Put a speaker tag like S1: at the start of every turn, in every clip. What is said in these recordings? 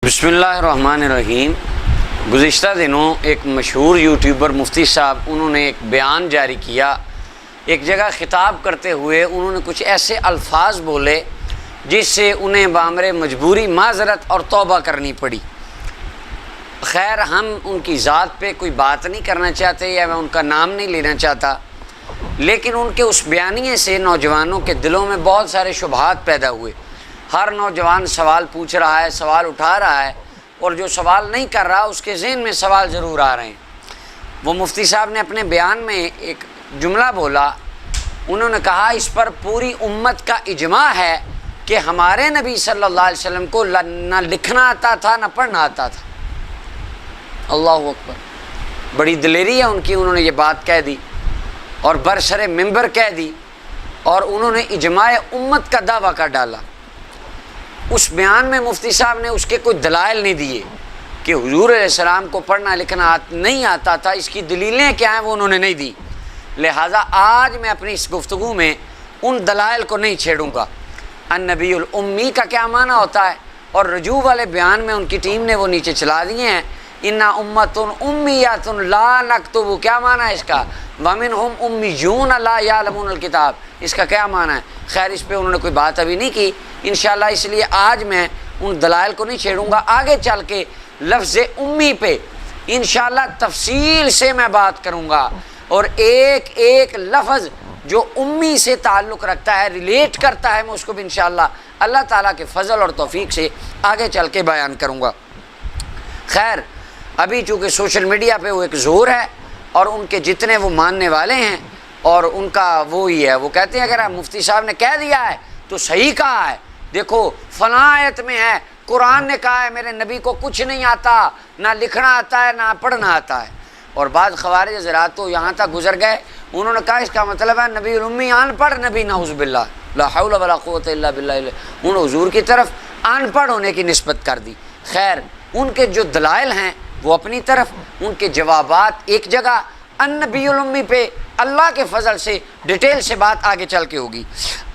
S1: بسم اللہ الرحمن الرحیم۔ گزشتہ دنوں ایک مشہور یوٹیوبر مفتی صاحب انہوں نے ایک بیان جاری کیا۔ ایک جگہ خطاب کرتے ہوئے انہوں نے کچھ ایسے الفاظ بولے جس سے انہیں بامر مجبوری معذرت اور توبہ کرنی پڑی۔ خیر، ہم ان کی ذات پہ کوئی بات نہیں کرنا چاہتے یا میں ان کا نام نہیں لینا چاہتا، لیکن ان کے اس بیانیے سے نوجوانوں کے دلوں میں بہت سارے شبہات پیدا ہوئے۔ ہر نوجوان سوال پوچھ رہا ہے، سوال اٹھا رہا ہے، اور جو سوال نہیں کر رہا اس کے ذہن میں سوال ضرور آ رہے ہیں۔ وہ مفتی صاحب نے اپنے بیان میں ایک جملہ بولا، انہوں نے کہا اس پر پوری امت کا اجماع ہے کہ ہمارے نبی صلی اللہ علیہ وسلم کو نہ لکھنا آتا تھا نہ پڑھنا آتا تھا۔ اللہ اکبر، بڑی دلیری ہے ان کی، انہوں نے یہ بات کہہ دی اور برسر منبر کہہ دی، اور انہوں نے اجماع امت کا دعویٰ کر ڈالا۔ اس بیان میں مفتی صاحب نے اس کے کوئی دلائل نہیں دیے کہ حضور علیہ السلام کو پڑھنا لکھنا نہیں آتا تھا، اس کی دلیلیں کیا ہیں وہ انہوں نے نہیں دی۔ لہٰذا آج میں اپنی اس گفتگو میں ان دلائل کو نہیں چھیڑوں گا۔ النبی الامی کا کیا معنی ہوتا ہے، اور رجوع والے بیان میں ان کی ٹیم نے وہ نیچے چلا دیے ہیں، انا امت امیۃ لا نکتب، کیا معنی ہے اس کا؟ ومنہم امیون لا یعلمون الکتاب، اس کا کیا معنی ہے؟ خیر، اس پہ انہوں نے کوئی بات ابھی نہیں کی انشاءاللہ، اس لیے آج میں ان دلائل کو نہیں چھیڑوں گا۔ آگے چل کے لفظ امی پہ انشاءاللہ تفصیل سے میں بات کروں گا، اور ایک ایک لفظ جو امی سے تعلق رکھتا ہے، ریلیٹ کرتا ہے، میں اس کو بھی انشاءاللہ اللہ تعالیٰ کے فضل اور توفیق سے آگے چل کے بیان کروں گا۔ خیر، ابھی چونکہ سوشل میڈیا پہ وہ ایک زور ہے، اور ان کے جتنے وہ ماننے والے ہیں اور ان کا وہی ہے، وہ کہتے ہیں اگر مفتی صاحب نے کہہ دیا ہے تو صحیح کہا ہے، دیکھو فلاں آیت میں ہے، قرآن نے کہا ہے میرے نبی کو کچھ نہیں آتا، نہ لکھنا آتا ہے نہ پڑھنا آتا ہے۔ اور بعض خوارج حضرات تو یہاں تک گزر گئے، انہوں نے کہا اس کا مطلب ہے نبی الامی ان پڑھ نبی، نعوذ باللہ، لا حول ولا قوت الا باللہ، انہوں نے حضور کی طرف ان پڑھ ہونے کی نسبت کر دی۔ خیر، ان کے جو دلائل ہیں وہ اپنی طرف، ان کے جوابات ایک جگہ، النبی الامی پہ اللہ کے فضل سے ڈیٹیل سے بات آگے چل کے ہوگی۔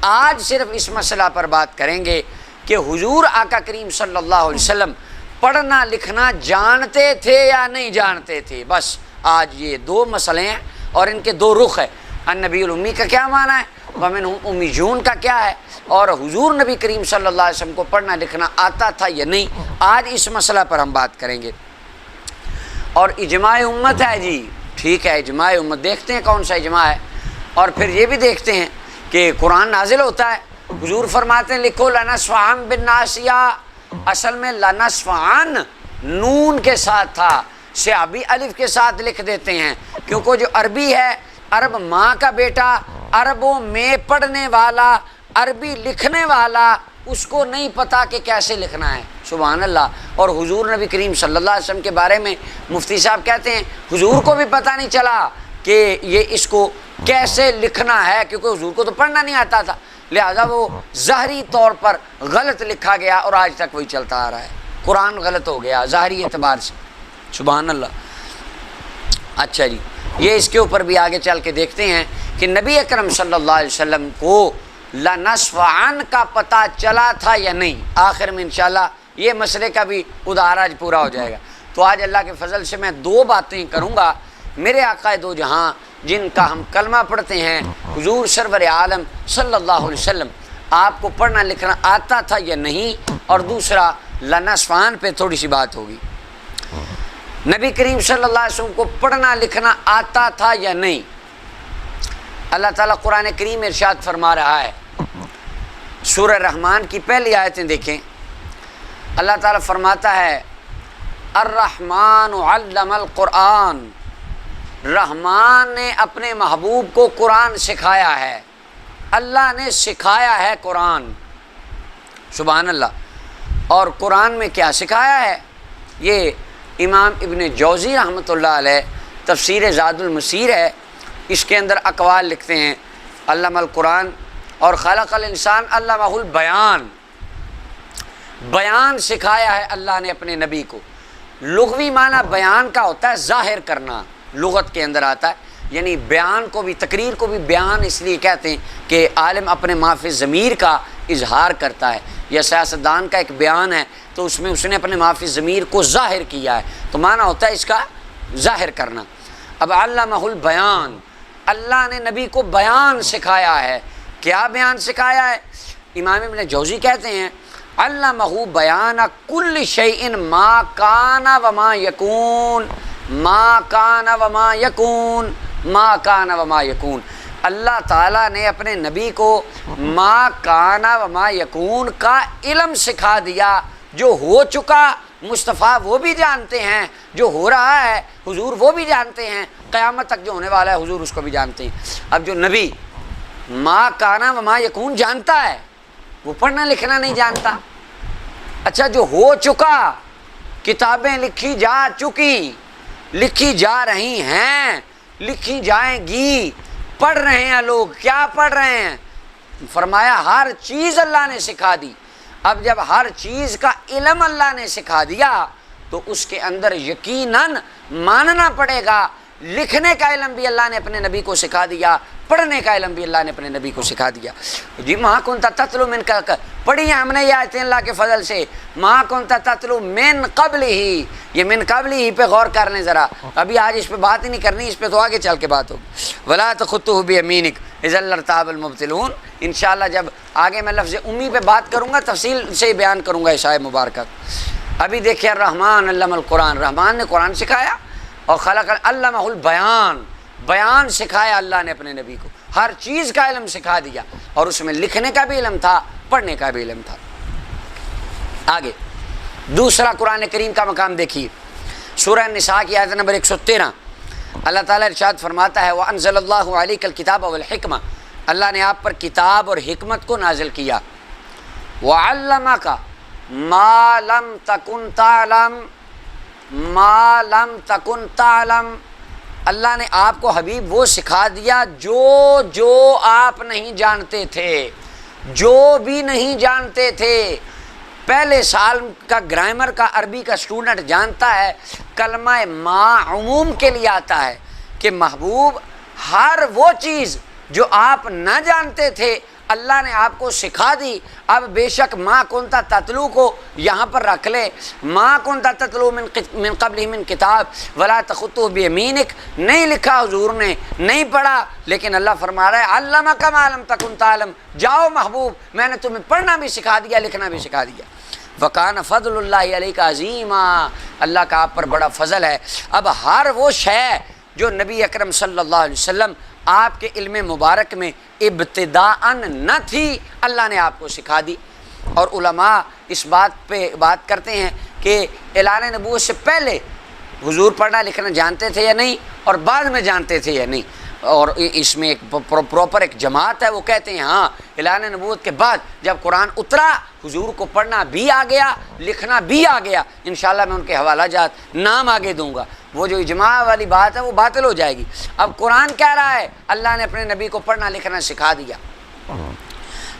S1: آج صرف اس مسئلہ پر بات کریں گے کہ حضور آقا کریم صلی اللہ علیہ وسلم پڑھنا لکھنا جانتے تھے یا نہیں جانتے تھے، بس آج یہ دو مسئلے ہیں اور ان کے دو رخ ہیں۔ النبی الامی کا کیا معنی ہے، ومنہم امیون کا کیا ہے، اور حضور نبی کریم صلی اللہ علیہ وسلم کو پڑھنا لکھنا آتا تھا یا نہیں، آج اس مسئلہ پر ہم بات کریں گے۔ اور اجماع امت ہے جی، ٹھیک ہے، اجماع امت، دیکھتے ہیں کون سا اجماع ہے، اور پھر یہ بھی دیکھتے ہیں کہ قرآن نازل ہوتا ہے، حضور فرماتے ہیں لکھو لنصفعن بالناصیہ، اصل میں لنصفعن نون کے ساتھ تھا، صحابی الف کے ساتھ لکھ دیتے ہیں، کیونکہ جو عربی ہے، عرب ماں کا بیٹا، عربوں میں پڑھنے والا، عربی لکھنے والا، اس کو نہیں پتا کہ کیسے لکھنا ہے، سبحان اللہ۔ اور حضور نبی کریم صلی اللہ علیہ وسلم کے بارے میں مفتی صاحب کہتے ہیں حضور کو بھی پتہ نہیں چلا کہ یہ اس کو کیسے لکھنا ہے، کیونکہ حضور کو تو پڑھنا نہیں آتا تھا، لہذا وہ ظاہری طور پر غلط لکھا گیا، اور آج تک وہی چلتا آ رہا ہے، قرآن غلط ہو گیا ظاہری اعتبار سے، سبحان اللہ۔ اچھا جی، یہ اس کے اوپر بھی آگے چل کے دیکھتے ہیں کہ نبی اکرم صلی اللہ علیہ وسلم کو لنصفعن کا پتہ چلا تھا یا نہیں، آخر میں انشاءاللہ یہ مسئلے کا بھی ادھار آج پورا ہو جائے گا۔ تو آج اللہ کے فضل سے میں دو باتیں کروں گا، میرے آقا دو جہاں جن کا ہم کلمہ پڑھتے ہیں، حضور سرور عالم صلی اللہ علیہ وسلم، آپ کو پڑھنا لکھنا آتا تھا یا نہیں، اور دوسرا لنصفعن پہ تھوڑی سی بات ہوگی۔ نبی کریم صلی اللہ علیہ وسلم کو پڑھنا لکھنا آتا تھا یا نہیں، اللہ تعالیٰ قرآن کریم میں ارشاد فرما رہا ہے، سورہ رحمان کی پہلی آیتیں دیکھیں، اللہ تعالیٰ فرماتا ہے الرحمن علم القرآن، رحمان نے اپنے محبوب کو قرآن سکھایا ہے، اللہ نے سکھایا ہے قرآن، سبحان اللہ۔ اور قرآن میں کیا سکھایا ہے، یہ امام ابن جوزی رحمۃ اللہ علیہ تفسیر زاد المسیر ہے، اس کے اندر اقوال لکھتے ہیں، علم القرآن اور خلق الانسان علمہ البیان، بیان سکھایا ہے اللہ نے اپنے نبی کو۔ لغوی معنی بیان کا ہوتا ہے ظاہر کرنا، لغت کے اندر آتا ہے، یعنی بیان کو بھی، تقریر کو بھی بیان اس لیے کہتے ہیں کہ عالم اپنے ما فی ضمیر کا اظہار کرتا ہے، یا سیاستدان کا ایک بیان ہے تو اس میں اس نے اپنے معافی ضمیر کو ظاہر کیا ہے، تو معنی ہوتا ہے اس کا ظاہر کرنا۔ اب علمہ البیان، اللہ نے نبی کو بیان سکھایا ہے۔ کیا بیان سکھایا ہے؟ امام ابن جوزی کہتے ہیں علمہ بیان کل شیء ما کان وما یکون، ما کان وما یکون، ما کان وما یکون۔ اللہ تعالیٰ نے اپنے نبی کو ما کان وما یکون کا علم سکھا دیا، جو ہو چکا مصطفیٰ وہ بھی جانتے ہیں، جو ہو رہا ہے حضور وہ بھی جانتے ہیں، قیامت تک جو ہونے والا ہے حضور اس کو بھی جانتے ہیں۔ اب جو نبی ما کانا وما یکون جانتا ہے، وہ پڑھنا لکھنا نہیں جانتا۔ اچھا جو ہو چکا، کتابیں لکھی جا چکی، لکھی جا رہی ہیں، لکھی جائیں گی، پڑھ رہے ہیں لوگ، کیا پڑھ رہے ہیں؟ فرمایا ہر چیز اللہ نے سکھا دی۔ اب جب ہر چیز کا علم اللہ نے سکھا دیا تو اس کے اندر یقیناً ماننا پڑے گا، لکھنے کا علم بھی اللہ نے اپنے نبی کو سکھا دیا، پڑھنے کا علم بھی اللہ نے اپنے نبی کو سکھا دیا۔ جی ماں کنتا تتلو من کا پڑھی ہیں ہم نے یہ آیتیں اللہ کے فضل سے، ماں کنتا تتلو من قبل ہی، یہ من قبل ہی پہ غور کر لیں ذرا، ابھی آج اس پہ بات ہی نہیں کرنی، اس پہ تو آگے چل کے بات ہوگی۔ ولا تخطہ بیمینک اذا لارتاب المبطلون، انشاءاللہ جب آگے میں لفظ امی پہ بات کروں گا تفصیل سے بیان کروں گا اس آیت مبارکہ۔ ابھی دیکھیں الرحمن علم القرآن، رحمان نے قرآن سکھایا، اور خلق علمہ البیان، بیان سکھایا اللہ نے اپنے نبی کو، ہر چیز کا علم سکھا دیا، اور اس میں لکھنے کا بھی علم تھا، پڑھنے کا بھی علم تھا۔ آگے دوسرا قرآن کریم کا مقام دیکھیے، سورہ النساء کی آیت نمبر 113، اللہ تعالیٰ ارشاد فرماتا ہے وَأَنزَلَ اللَّهُ عَلَيْكَ الْكِتَابَ وَالْحِكْمَةَ، اللہ نے آپ پر کتاب اور حکمت کو نازل کیا، وَعَلَّمَكَ مَا لَمْ تَكُنْ تَعْلَمْ، ما لم تکن تعلم، اللہ نے آپ کو حبیب وہ سکھا دیا جو آپ نہیں جانتے تھے، جو بھی نہیں جانتے تھے۔ پہلے سال کا گرامر کا عربی کا اسٹوڈنٹ جانتا ہے کلمہ ما عموم کے لیے آتا ہے کہ محبوب ہر وہ چیز جو آپ نہ جانتے تھے اللہ نے آپ کو سکھا دی۔ اب بے شک ما کنتا تتلو کو یہاں پر رکھ لے، ما کنتا تتلو من قبل من کتاب ولا تخطہ بیمینک، نہیں لکھا حضور نے، نہیں پڑھا، لیکن اللہ فرما رہا ہے علمک ما لم تکن تعلم، جاؤ محبوب میں نے تمہیں پڑھنا بھی سکھا دیا، لکھنا بھی سکھا دیا۔ وکان فضل اللہ علیک عظیما، اللہ کا آپ پر بڑا فضل ہے۔ اب ہر وہ شے جو نبی اکرم صلی اللہ علیہ وسلم آپ کے علم مبارک میں ابتداءً نہ تھی، اللہ نے آپ کو سکھا دی۔ اور علماء اس بات پہ بات کرتے ہیں کہ اعلان نبوت سے پہلے حضور پڑھنا لکھنا جانتے تھے یا نہیں، اور بعد میں جانتے تھے یا نہیں، اور اس میں ایک پراپر ایک جماعت ہے، وہ کہتے ہیں ہاں اعلان نبوت کے بعد جب قرآن اترا حضور کو پڑھنا بھی آ گیا، لکھنا بھی آ گیا۔ انشاءاللہ میں ان کے حوالہ جات نام آگے دوں گا، وہ جو اجماع والی بات ہے وہ باطل ہو جائے گی۔ اب قرآن کہہ رہا ہے اللہ نے اپنے نبی کو پڑھنا لکھنا سکھا دیا۔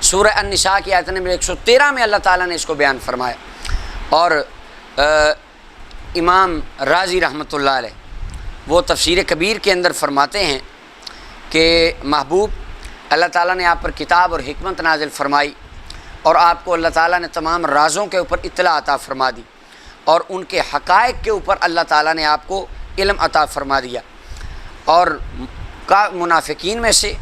S1: سورہ النساء کی آیت نمبر 113 میں اللہ تعالیٰ نے اس کو بیان فرمایا، اور امام رازی رحمۃ اللہ علیہ وہ تفسیر کبیر کے اندر فرماتے ہیں کہ محبوب اللہ تعالیٰ نے آپ پر کتاب اور حکمت نازل فرمائی، اور آپ کو اللہ تعالیٰ نے تمام رازوں کے اوپر اطلاع عطا فرما دی، اور ان کے حقائق کے اوپر اللہ تعالیٰ نے آپ کو علم عطا فرما دیا، اور منافقین میں سے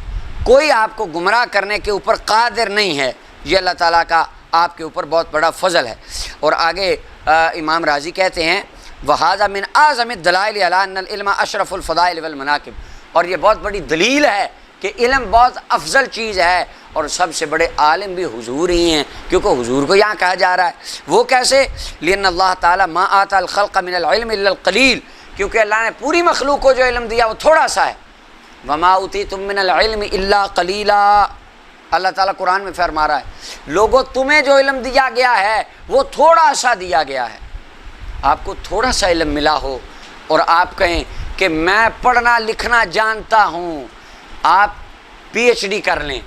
S1: کوئی آپ کو گمراہ کرنے کے اوپر قادر نہیں ہے۔ یہ اللہ تعالیٰ کا آپ کے اوپر بہت بڑا فضل ہے۔ اور آگے امام رازی کہتے ہیں وَهَذَا مِنْ أَعْظَمِ الدَّلَائِلِ عَلَىٰ أَنَّ الْعِلْمَ أَشْرَفُ الْفَضَائِلِ وَالْمَنَاقِبِ، اور یہ بہت بڑی دلیل ہے کہ علم بہت افضل چیز ہے، اور سب سے بڑے عالم بھی حضور ہی ہیں، کیونکہ حضور کو یہاں کہا جا رہا ہے۔ وہ کیسے؟ لِأَنَّ اللَّهَ تَعَالَى مَا آتَى الْخَلْقَ مِنَ الْعِلْمِ إِلَّا الْقَلِيلِ، کیونکہ اللہ نے پوری مخلوق کو جو علم دیا وہ تھوڑا سا ہے۔ وَمَا أُوتِيتُم مِّنَ الْعِلْمِ إِلَّا قَلِيلًا، اللہ تعالیٰ قرآن میں فرما رہا ہے لوگوں تمہیں جو علم دیا گیا ہے وہ تھوڑا سا دیا گیا ہے۔ آپ کو تھوڑا سا علم ملا ہو اور آپ کہیں کہ میں پڑھنا لکھنا جانتا ہوں، آپ پی ایچ ڈی کر لیں،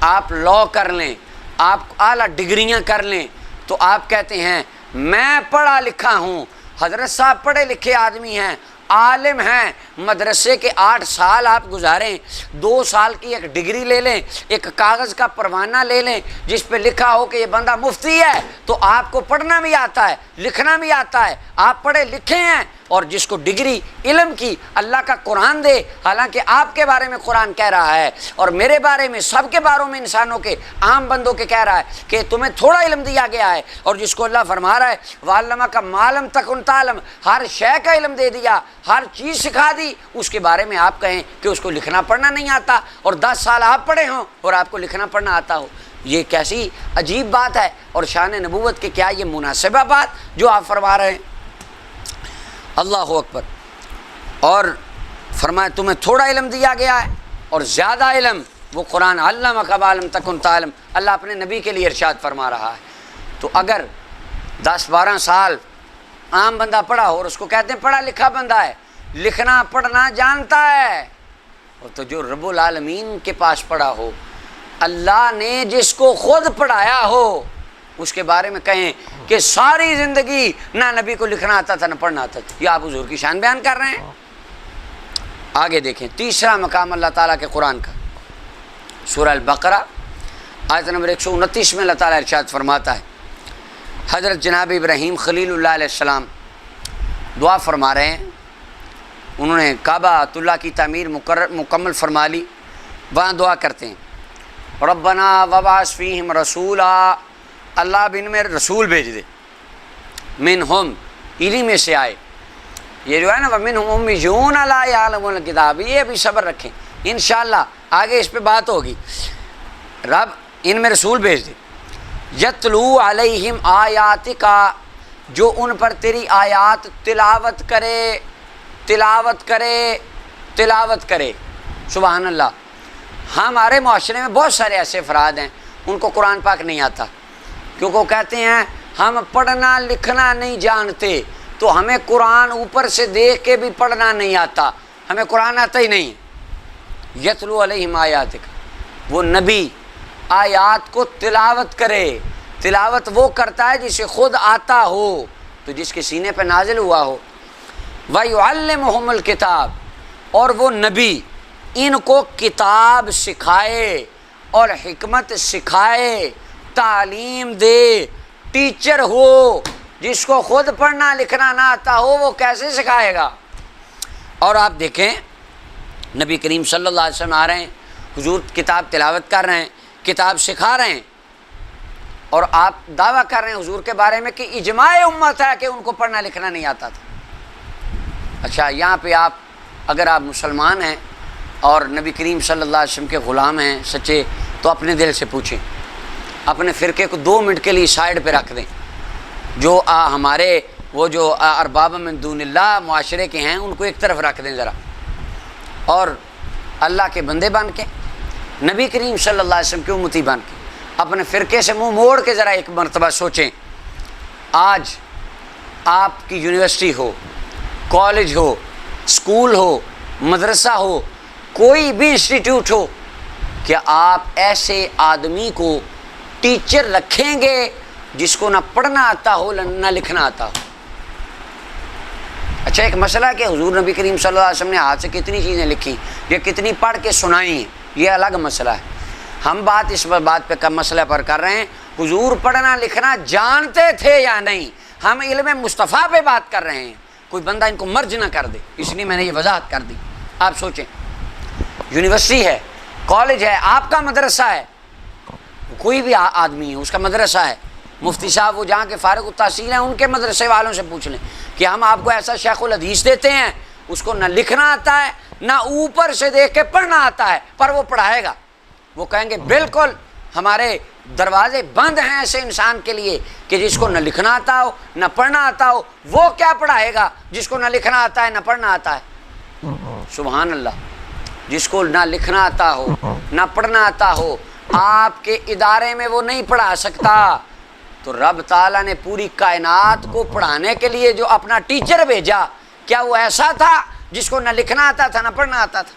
S1: آپ لاء کر لیں، آپ اعلیٰ ڈگریاں کر لیں، تو آپ کہتے ہیں میں پڑھا لکھا ہوں۔ حضرت صاحب پڑھے لکھے آدمی ہیں، عالم ہیں، مدرسے کے 8 سال آپ گزاریں، 2 سال کی ایک ڈگری لے لیں، ایک کاغذ کا پروانہ لے لیں جس پہ لکھا ہو کہ یہ بندہ مفتی ہے، تو آپ کو پڑھنا بھی آتا ہے، لکھنا بھی آتا ہے، آپ پڑھے لکھے ہیں، اور جس کو ڈگری علم کی اللہ کا قرآن دے، حالانکہ آپ کے بارے میں قرآن کہہ رہا ہے اور میرے بارے میں، سب کے باروں میں، انسانوں کے، عام بندوں کے کہہ رہا ہے کہ تمہیں تھوڑا علم دیا گیا ہے، اور جس کو اللہ فرما رہا ہے وَعَلَّمَكَ مَا لَمْ تَكُنْ تَعْلَمْ، ہر شے کا علم دے دیا، ہر چیز سکھا دی، اس کے بارے میں آپ کہیں کہ اس کو لکھنا پڑھنا نہیں آتا، اور 10 سال آپ پڑھے ہوں اور آپ کو لکھنا پڑھنا آتا ہو، یہ کیسی عجیب بات ہے، اور شان نبوت کے کیا یہ مناسبہ بات جو آپ فرما رہے ہیں؟ اللہ اکبر۔ اور فرمایا تمہیں تھوڑا علم دیا گیا ہے اور زیادہ علم وہ قرآن، علمک ما لم تکن تعلم، اللہ اپنے نبی کے لیے ارشاد فرما رہا ہے۔ تو اگر 10-12 سال عام بندہ پڑھا ہو، اور اس کو کہتے ہیں پڑھا لکھا بندہ ہے، لکھنا پڑھنا جانتا ہے، اور تو جو رب العالمین کے پاس پڑھا ہو، اللہ نے جس کو خود پڑھایا ہو، اس کے بارے میں کہیں کہ ساری زندگی نہ نبی کو لکھنا آتا تھا نہ پڑھنا آتا تھا، یہ آپ حضور کی شان بیان کر رہے ہیں۔ آگے دیکھیں تیسرا مقام اللہ تعالیٰ کے قرآن کا، سورہ البقرہ آیت نمبر 129 میں اللہ تعالیٰ ارشاد فرماتا ہے، حضرت جناب ابراہیم خلیل اللہ علیہ السلام دعا فرما رہے ہیں، انہوں نے کعبہ اللہ کی تعمیر مکمل فرما لی، وہاں دعا کرتے ہیں ربنا وبعث فیہم رسولا، اللہ اب ان میں رسول بھیج دے، منہم انہی میں سے آئے، یہ جو ہے نا ومنہم امیون لا یعلمون الکتاب، یہ بھی صبر رکھیں، انشاءاللہ آگے اس پہ بات ہوگی، رب ان میں رسول بھیج دے، یتلو علیہم آیاتکا، جو ان پر تیری آیات تلاوت کرے، تلاوت کرے، تلاوت کرے، سبحان اللہ۔ ہمارے معاشرے میں بہت سارے ایسے افراد ہیں ان کو قرآن پاک نہیں آتا، کیونکہ وہ کہتے ہیں ہم پڑھنا لکھنا نہیں جانتے، تو ہمیں قرآن اوپر سے دیکھ کے بھی پڑھنا نہیں آتا، ہمیں قرآن آتا ہی نہیں ہے۔ یتلو علیہم آیاتک، وہ نبی آیات کو تلاوت کرے، تلاوت وہ کرتا ہے جسے خود آتا ہو، تو جس کے سینے پہ نازل ہوا ہو، وَيُعَلِّمُهُمُ الْكِتَابَ، اور وہ نبی ان کو کتاب سکھائے اور حکمت سکھائے، تعلیم دے، ٹیچر ہو، جس کو خود پڑھنا لکھنا نہ آتا ہو وہ کیسے سکھائے گا؟ اور آپ دیکھیں نبی کریم صلی اللہ علیہ وسلم آ رہے ہیں، حضور کتاب تلاوت کر رہے ہیں، کتاب سکھا رہے ہیں، اور آپ دعویٰ کر رہے ہیں حضور کے بارے میں کہ اجماع امت ہے کہ ان کو پڑھنا لکھنا نہیں آتا تھا۔ اچھا یہاں پہ آپ اگر آپ مسلمان ہیں اور نبی کریم صلی اللہ علیہ وسلم کے غلام ہیں سچے، تو اپنے دل سے پوچھیں، اپنے فرقے کو 2 منٹ کے لیے سائڈ پہ رکھ دیں، جو ہمارے وہ جو ارباب من دون اللہ معاشرے کے ہیں ان کو ایک طرف رکھ دیں ذرا، اور اللہ کے بندے بن کے، نبی کریم صلی اللہ علیہ وسلم کی امتی بن کے، اپنے فرقے سے منہ موڑ کے ذرا ایک مرتبہ سوچیں۔ آج آپ کی یونیورسٹی ہو، کالج ہو، اسکول ہو، مدرسہ ہو، کوئی بھی انسٹیٹیوٹ ہو، کہ آپ ایسے آدمی کو ٹیچر رکھیں گے جس کو نہ پڑھنا آتا ہو نہ لکھنا آتا ہو؟ اچھا ایک مسئلہ ہے کہ حضور نبی کریم صلی اللہ علیہ وسلم نے ہاتھ سے کتنی چیزیں لکھی یا کتنی پڑھ کے سنائی ہیں، یہ الگ مسئلہ ہے، ہم بات اس بات پہ مسئلہ پر کر رہے ہیں حضور پڑھنا لکھنا جانتے تھے یا نہیں، ہم علم مصطفیٰ پہ بات کر رہے ہیں، کوئی بندہ ان کو مرج نہ کر دے، اس لیے میں نے یہ وضاحت کر دی۔ آپ سوچیں یونیورسٹی ہے، کالج ہے، آپ کا مدرسہ ہے، کوئی بھی آدمی ہے اس کا مدرسہ ہے، مفتی صاحب وہ جہاں کے فارغ التحصیل ہیں ان کے مدرسے والوں سے پوچھ لیں کہ ہم آپ کو ایسا شیخ الحدیث دیتے ہیں اس کو نہ لکھنا آتا ہے نہ اوپر سے دیکھ کے پڑھنا آتا ہے، پر وہ پڑھائے گا، وہ کہیں گے بالکل ہمارے دروازے بند ہیں ایسے انسان کے لیے کہ جس کو نہ لکھنا آتا ہو نہ پڑھنا آتا ہو، وہ کیا پڑھائے گا جس کو نہ لکھنا آتا ہے نہ پڑھنا آتا ہے؟ سبحان اللہ، جس کو نہ لکھنا آتا ہو نہ پڑھنا آتا ہو، آپ کے ادارے میں وہ نہیں پڑھا سکتا، تو رب تعالیٰ نے پوری کائنات کو پڑھانے کے لیے جو اپنا ٹیچر بھیجا، کیا وہ ایسا تھا جس کو نہ لکھنا آتا تھا نہ پڑھنا آتا تھا؟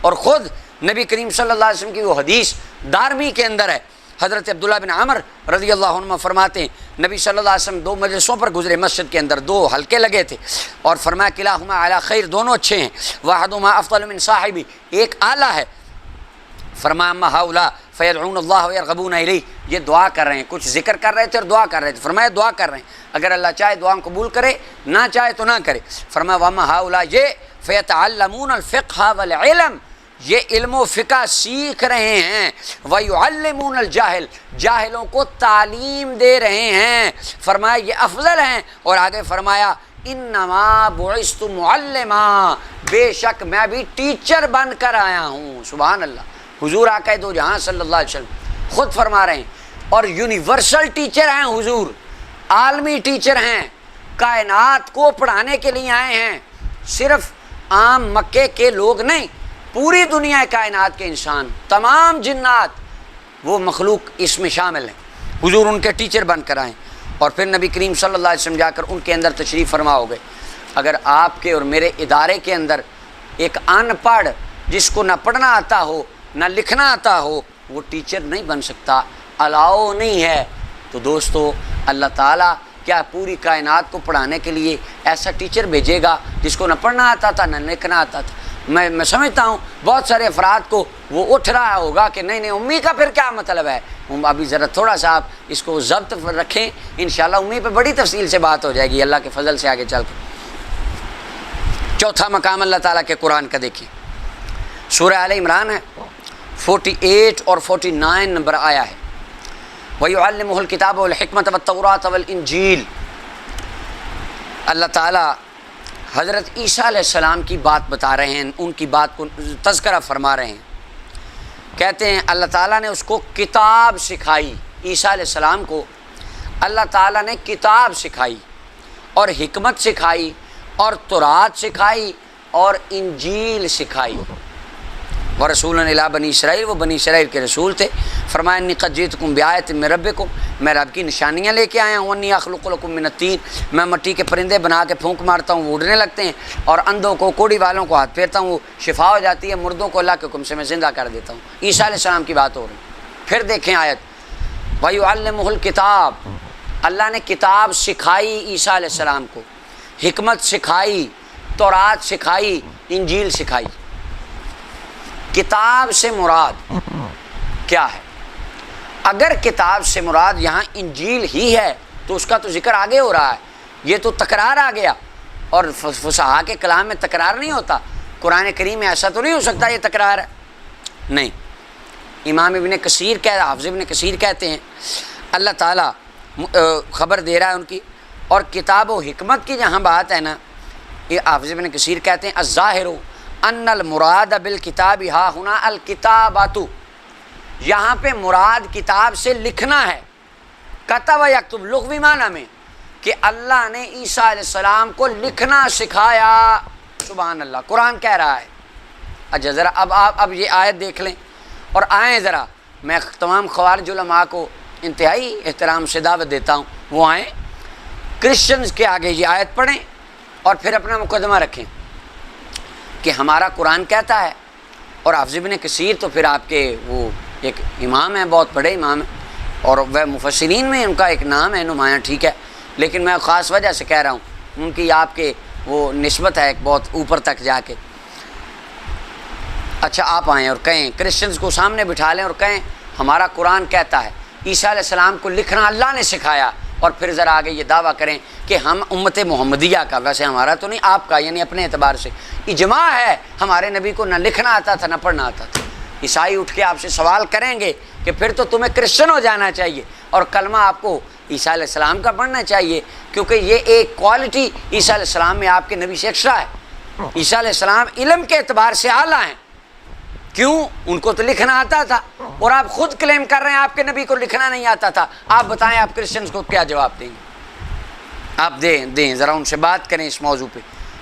S1: اور خود نبی کریم صلی اللہ علیہ وسلم کی وہ حدیث دارمی کے اندر ہے، حضرت عبداللہ بن عمر رضی اللہ عنہ فرماتے ہیں نبی صلی اللہ علیہ وسلم 2 مجلسوں پر گزرے، مسجد کے اندر 2 حلقے لگے تھے، اور فرمایا کلاہما علی خیر، دونوں اچھے ہیں، واحدہما افضل من صاحبی، ایک اعلیٰ ہے، فرمایا اما ہؤلاء فیدعون اللہ ویرغبون الیہ، یہ دعا کر رہے ہیں، کچھ ذکر کر رہے تھے اور دعا کر رہے تھے، فرمایا دعا کر رہے ہیں، اگر اللہ چاہے دعا قبول کرے، نہ چاہے تو نہ کرے، فرمایا واما ہؤلاء یہ فیتعلمون الفقہ والعلم، یہ علم و فقہ سیکھ رہے ہیں، وَيُعَلِّمُونَ الْجَاهِلِ، جاہلوں کو تعلیم دے رہے ہیں، فرمایا یہ افضل ہیں، اور آگے فرمایا اِنَّمَا بُعِثْتُ مُعَلِّمًا، بے شک میں بھی ٹیچر بن کر آیا ہوں، سبحان اللہ۔ حضور آقا دو جہاں صلی اللہ علیہ وسلم خود فرما رہے ہیں، اور یونیورسل ٹیچر ہیں حضور، عالمی ٹیچر ہیں، کائنات کو پڑھانے کے لیے آئے ہیں، صرف عام مکے کے لوگ نہیں، پوری دنیا کائنات کے انسان، تمام جنات، وہ مخلوق اس میں شامل ہیں، حضور ان کے ٹیچر بن کر آئیں، اور پھر نبی کریم صلی اللہ علیہ وسلم جا کر ان کے اندر تشریف فرما ہو گئے۔ اگر آپ کے اور میرے ادارے کے اندر ایک ان پڑھ جس کو نہ پڑھنا آتا ہو نہ لکھنا آتا ہو، وہ ٹیچر نہیں بن سکتا، الاؤ نہیں ہے، تو دوستو اللہ تعالیٰ کیا پوری کائنات کو پڑھانے کے لیے ایسا ٹیچر بھیجے گا جس کو نہ پڑھنا آتا تھا نہ لکھنا آتا تھا؟ میں سمجھتا ہوں بہت سارے افراد کو وہ اٹھ رہا ہوگا کہ نہیں امی کا پھر کیا مطلب ہے، ابھی ذرا تھوڑا سا آپ اس کو ضبط رکھیں، انشاءاللہ امی پہ بڑی تفصیل سے بات ہو جائے گی اللہ کے فضل سے آگے چل کے۔ چوتھا مقام اللہ تعالیٰ کے قرآن کا دیکھیں، سورہ آل عمران ہے، 48 اور 49 نمبر آیا ہے، وَيُعَلِّمُهُ الْكِتَابَ وَالْحِكْمَةَ وَالتَّوْرَاةَ وَالْإِنْجِيلَ، اللہ تعالیٰ حضرت عیسیٰ علیہ السلام کی بات بتا رہے ہیں، ان کی بات کو تذکرہ فرما رہے ہیں، کہتے ہیں اللہ تعالیٰ نے اس کو کتاب سکھائی، عیسیٰ علیہ السلام کو اللہ تعالیٰ نے کتاب سکھائی اور حکمت سکھائی اور تورات سکھائی اور انجیل سکھائی، ورسولا الی بنی اسرائیل، وہ بنی اسرائیل کے رسول تھے، فرمایا انی قد جئتکم بآیۃ من ربکم، میں رب کی نشانیاں لے کے آیا ہوں، انی اخلق لکم من الطین، میں مٹی کے پرندے بنا کے پھونک مارتا ہوں وہ اڑنے لگتے ہیں، اور اندھوں کو کوڑی والوں کو ہاتھ پھیرتا ہوں وہ شفا ہو جاتی ہے، مردوں کو اللہ کے حکم سے میں زندہ کر دیتا ہوں۔ عیسیٰ علیہ السلام کی بات ہو رہی ہے۔ پھر دیکھیں آیت، وَيُعَلِّمُهُ الْكِتَابَ، اللہ نے کتاب سکھائی عیسیٰ علیہ السلام کو، حکمت سکھائی، تورات سکھائی، انجیل سکھائی۔ کتاب سے مراد کیا ہے؟ اگر کتاب سے مراد یہاں انجیل ہی ہے تو اس کا تو ذکر آگے ہو رہا ہے، یہ تو تکرار آ گیا، اور فصحاء کے کلام میں تکرار نہیں ہوتا، قرآن کریم میں ایسا تو نہیں ہو سکتا یہ تکرار ہے، نہیں۔ امام ابن کثیر حافظ ابن کثیر کہتے ہیں اللہ تعالیٰ خبر دے رہا ہے ان کی، اور کتاب و حکمت کی جہاں بات ہے نا، یہ حافظ ابن کثیر کہتے ہیں الظاہر ان المراد بالکتاب ہا ہنا الکتابۃ، یہاں پہ مراد کتاب سے لکھنا ہے، کتب یکتب لغوی معنی میں، کہ اللہ نے عیسیٰ علیہ السلام کو لکھنا سکھایا، سبحان اللہ، قرآن کہہ رہا ہے۔ اچھا ذرا اب یہ آیت دیکھ لیں، اور آئیں ذرا، میں تمام خوارج علماء کو انتہائی احترام سے دعوت دیتا ہوں، وہ آئیں کرسچنز کے آگے یہ آیت پڑھیں اور پھر اپنا مقدمہ رکھیں کہ ہمارا قرآن کہتا ہے، اور حافظ ابن کثیر تو پھر آپ کے وہ ایک امام ہیں، بہت بڑے امام ہیں، اور وہ مفسرین میں ان کا ایک نام ہے نمایاں، ٹھیک ہے، لیکن میں خاص وجہ سے کہہ رہا ہوں، ان کی آپ کے وہ نسبت ہے بہت اوپر تک جا کے۔ اچھا آپ آئیں اور کہیں، کرسچنز کو سامنے بٹھا لیں اور کہیں ہمارا قرآن کہتا ہے عیسیٰ علیہ السلام کو لکھنا اللہ نے سکھایا، اور پھر ذرا آگے یہ دعویٰ کریں کہ ہم امت محمدیہ کا، ویسے ہمارا تو نہیں آپ کا، یعنی اپنے اعتبار سے اجماع ہے ہمارے نبی کو نہ لکھنا آتا تھا نہ پڑھنا آتا تھا۔ عیسائی اٹھ کے آپ سے سوال کریں گے کہ پھر تو تمہیں کرسچن ہو جانا چاہیے اور کلمہ آپ کو عیسیٰ علیہ السلام کا پڑھنا چاہیے، کیونکہ یہ ایک کوالٹی عیسیٰ علیہ السلام میں آپ کے نبی سے ایکسٹرا ہے۔ عیسیٰ علیہ السلام علم کے اعتبار سے اعلیٰ ہیں، کیوں؟ ان کو تو لکھنا آتا تھا، اور آپ خود کلیم کر رہے ہیں آپ کے نبی کو لکھنا نہیں آتا تھا۔ آپ بتائیں آپ کرسچنز کو کیا جواب دیں گے؟ آپ دیں ذرا ان سے بات کریں اس موضوع پہ۔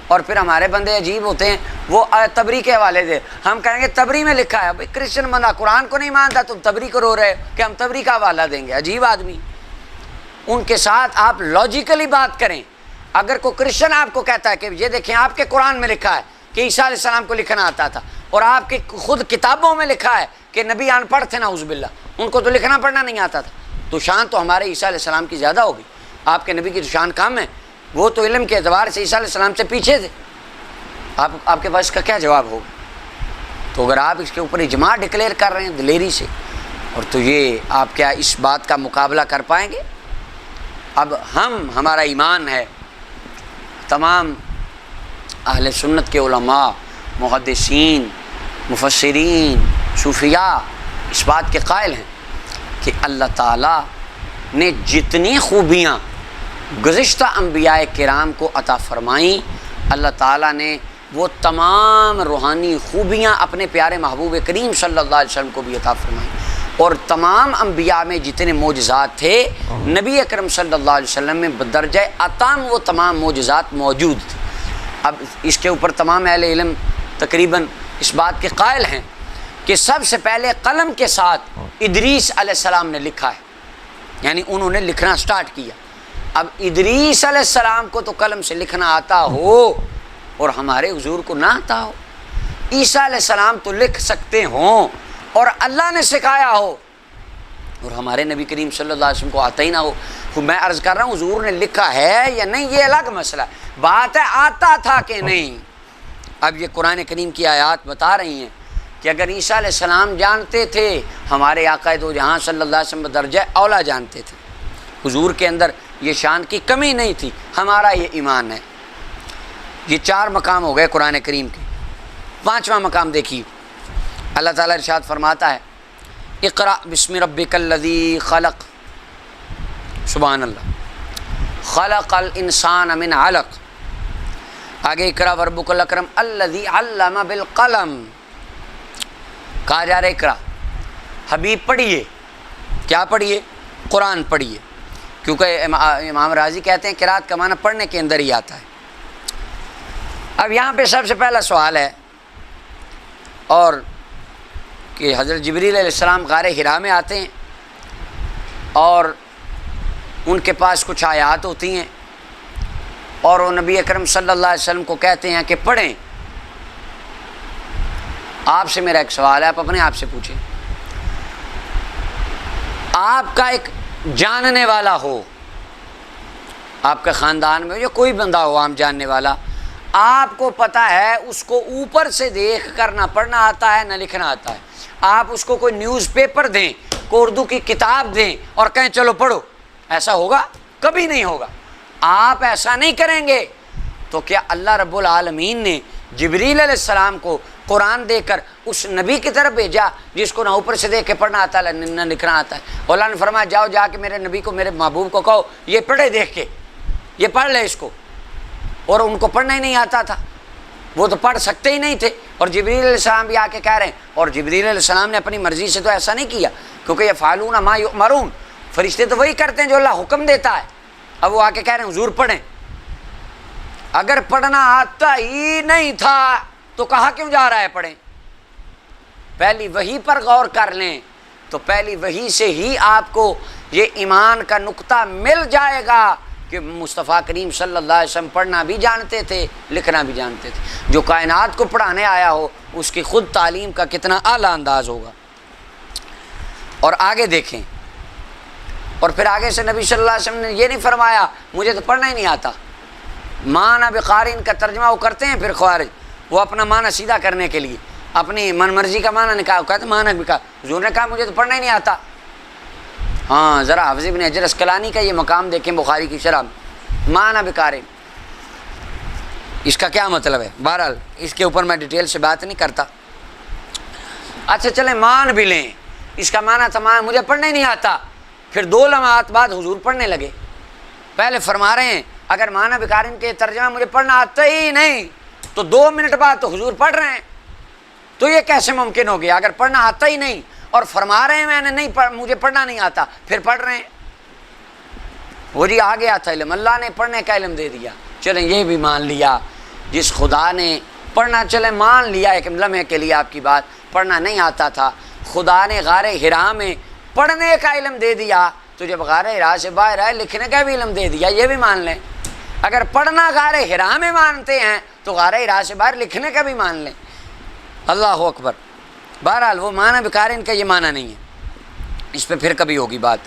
S1: اور پھر ہمارے بندے عجیب ہوتے ہیں، وہ تبری کے حوالے دے، ہم کہیں گے تبری میں لکھا ہے، بھائی کرسچن بندہ قرآن کو نہیں مانتا، تم تبری کو رو رہے کہ ہم تبری کا حوالہ دیں گے، عجیب آدمی۔ ان کے ساتھ آپ لاجیکلی بات کریں۔ اگر کوئی کرسچن آپ کو کہتا ہے کہ یہ دیکھیں آپ کے قرآن میں لکھا ہے کہ عیسیٰ علیہ السلام کو لکھنا آتا تھا، اور آپ کی خود کتابوں میں لکھا ہے کہ نبی ان پڑھ تھے نعوذ باللہ، ان کو تو لکھنا پڑھنا نہیں آتا تھا، تو شان تو ہمارے عیسیٰ علیہ السلام کی زیادہ ہوگی، آپ کے نبی کی تو شان کم ہے، وہ تو علم کے اعتبار سے عیسیٰ علیہ السلام سے پیچھے تھے، آپ کے پاس اس کا کیا جواب ہوگا؟ تو اگر آپ اس کے اوپر اجماع ڈکلیئر کر رہے ہیں دلیری سے، اور تو یہ آپ کیا اس بات کا مقابلہ کر پائیں گے؟ اب ہمارا ایمان ہے، تمام اہل سنت کے علماء، محدثین، مفسرین، صوفیاء اس بات کے قائل ہیں کہ اللہ تعالیٰ نے جتنی خوبیاں گزشتہ انبیاء کرام کو عطا فرمائیں، اللہ تعالیٰ نے وہ تمام روحانی خوبیاں اپنے پیارے محبوب کریم صلی اللہ علیہ وسلم کو بھی عطا فرمائیں، اور تمام انبیاء میں جتنے معجزات تھے نبی اکرم صلی اللہ علیہ وسلم میں بدرجہ عطام وہ تمام معجزات موجود تھے۔ اب اس کے اوپر تمام اہل علم تقریباً اس بات کے قائل ہیں کہ سب سے پہلے قلم کے ساتھ ادریس علیہ السلام نے لکھا ہے، یعنی انہوں نے لکھنا سٹارٹ کیا۔ اب ادریس علیہ السلام کو تو قلم سے لکھنا آتا ہو اور ہمارے حضور کو نہ آتا ہو، عیسیٰ علیہ السلام تو لکھ سکتے ہوں اور اللہ نے سکھایا ہو، اور ہمارے نبی کریم صلی اللہ علیہ وسلم کو آتا ہی نہ ہو۔ میں عرض کر رہا ہوں حضور نے لکھا ہے یا نہیں یہ الگ مسئلہ ہے، بات ہے آتا تھا کہ نہیں۔ اب یہ قرآن کریم کی آیات بتا رہی ہیں کہ اگر عیسیٰ علیہ السلام جانتے تھے، ہمارے آقا دو جہاں صلی اللہ علیہ وسلم درجہ اولا جانتے تھے، حضور کے اندر یہ شان کی کمی نہیں تھی، ہمارا یہ ایمان ہے۔ یہ 4 مقام ہو گئے قرآن کریم کے۔ 5واں مقام دیکھیے، اللہ تعالیٰ ارشاد فرماتا ہے اقرأ بسم ربک الذی خلق، سبحان اللہ، خلق الانسان من علق، آگے اقرأ وربک الاکرم الذی علم بالقلم، کہا جا رہا ہے اقرأ، حبیب پڑھیے، کیا پڑھیے؟ قرآن پڑھیے، کیونکہ امام راضی کہتے ہیں قرات کا معنی پڑھنے کے اندر ہی آتا ہے۔ اب یہاں پہ سب سے پہلا سوال ہے اور کہ حضرت جبریل علیہ السلام غار حرا میں آتے ہیں اور ان کے پاس کچھ آیات ہوتی ہیں اور وہ نبی اکرم صلی اللہ علیہ وسلم کو کہتے ہیں کہ پڑھیں۔ آپ سے میرا ایک سوال ہے، آپ اپنے آپ سے پوچھیں، آپ کا ایک جاننے والا ہو، آپ کے خاندان میں جو کوئی بندہ ہو عام جاننے والا، آپ کو پتہ ہے اس کو اوپر سے دیکھ کر نہ پڑھنا آتا ہے نہ لکھنا آتا ہے، آپ اس کو کوئی نیوز پیپر دیں، کوئی اردو کی کتاب دیں اور کہیں چلو پڑھو، ایسا ہوگا؟ کبھی نہیں ہوگا۔ آپ ایسا نہیں کریں گے تو کیا اللہ رب العالمین نے جبریل علیہ السلام کو قرآن دے کر اس نبی کی طرف بھیجا جس کو نہ اوپر سے دیکھ کے پڑھنا آتا ہے نہ لکھنا آتا ہے؟ اللہ نے فرمایا جاؤ جا کے میرے نبی کو، میرے محبوب کو کہو یہ پڑھے دیکھ کے، یہ پڑھ لے اس کو، اور ان کو پڑھنا ہی نہیں آتا تھا، وہ تو پڑھ سکتے ہی نہیں تھے، اور جبریل علیہ السلام بھی آ کے کہہ رہے ہیں، اور جبریل علیہ السلام نے اپنی مرضی سے تو ایسا نہیں کیا، کیونکہ یفعلون ما یؤمرون، فرشتے تو وہی کرتے ہیں جو اللہ حکم دیتا ہے۔ اب وہ آ کے کہہ رہے ہیں حضور پڑھیں، اگر پڑھنا آتا ہی نہیں تھا تو کہاں کیوں جا رہا ہے پڑھیں؟ پہلی وحی پر غور کر لیں تو پہلی وحی سے ہی آپ کو یہ ایمان کا نقطہ مل جائے گا کہ مصطفیٰ کریم صلی اللہ علیہ وسلم پڑھنا بھی جانتے تھے، لکھنا بھی جانتے تھے۔ جو کائنات کو پڑھانے آیا ہو اس کی خود تعلیم کا کتنا اعلیٰ انداز ہوگا۔ اور آگے دیکھیں، اور پھر آگے سے نبی صلی اللہ علیہ وسلم نے یہ نہیں فرمایا مجھے تو پڑھنا ہی نہیں آتا۔ معنی بقارین کا ترجمہ وہ کرتے ہیں پھر خوارج، وہ اپنا معنی سیدھا کرنے کے لیے اپنی من مرضی کا معنی نکالا، کہتے معنی بھی کہا، حضور نے کہا مجھے تو پڑھنا ہی نہیں آتا۔ ہاں ذرا حافظ ابن حجر اسقلانی کا یہ مقام دیکھیں بخاری کی شرح میں، معنی بقارین اس کا کیا مطلب ہے؟ بہرحال اس کے اوپر میں ڈیٹیل سے بات نہیں کرتا۔ اچھا چلیں مان بھی لیں، اس کا معنی تھا مجھے پڑھنا ہی نہیں آتا، پھر 2 لمحات بعد حضور پڑھنے لگے۔ پہلے فرما رہے ہیں اگر معنی بقارین کے ترجمہ مجھے پڑھنا آتا ہی نہیں تو 2 منٹ بعد تو حضور پڑھ رہے ہیں، تو یہ کیسے ممکن ہو گیا؟ اگر پڑھنا آتا ہی نہیں اور فرما رہے ہیں میں نے نہیں مجھے پڑھنا نہیں آتا، پھر پڑھ رہے ہیں۔ وہ جی آ گیا تھا علم، اللہ نے پڑھنے کا علم دے دیا، چلیں یہ بھی مان لیا، جس خدا نے پڑھنا چلیں مان لیا ایک لمحے کے لیے آپ کی بات، پڑھنا نہیں آتا تھا، خدا نے غار حرا میں پڑھنے کا علم دے دیا، تو جب غار حرا سے باہر آئے لکھنے کا بھی علم دے دیا، یہ بھی مان لیں۔ اگر پڑھنا غار حرا میں مانتے ہیں تو غار حرا سے باہر لکھنے کا بھی مان لیں۔ اللہ اکبر۔ بہرحال وہ معنی بیکار ہے، ان کا یہ معنی نہیں ہے، اس پہ پھر کبھی ہوگی بات۔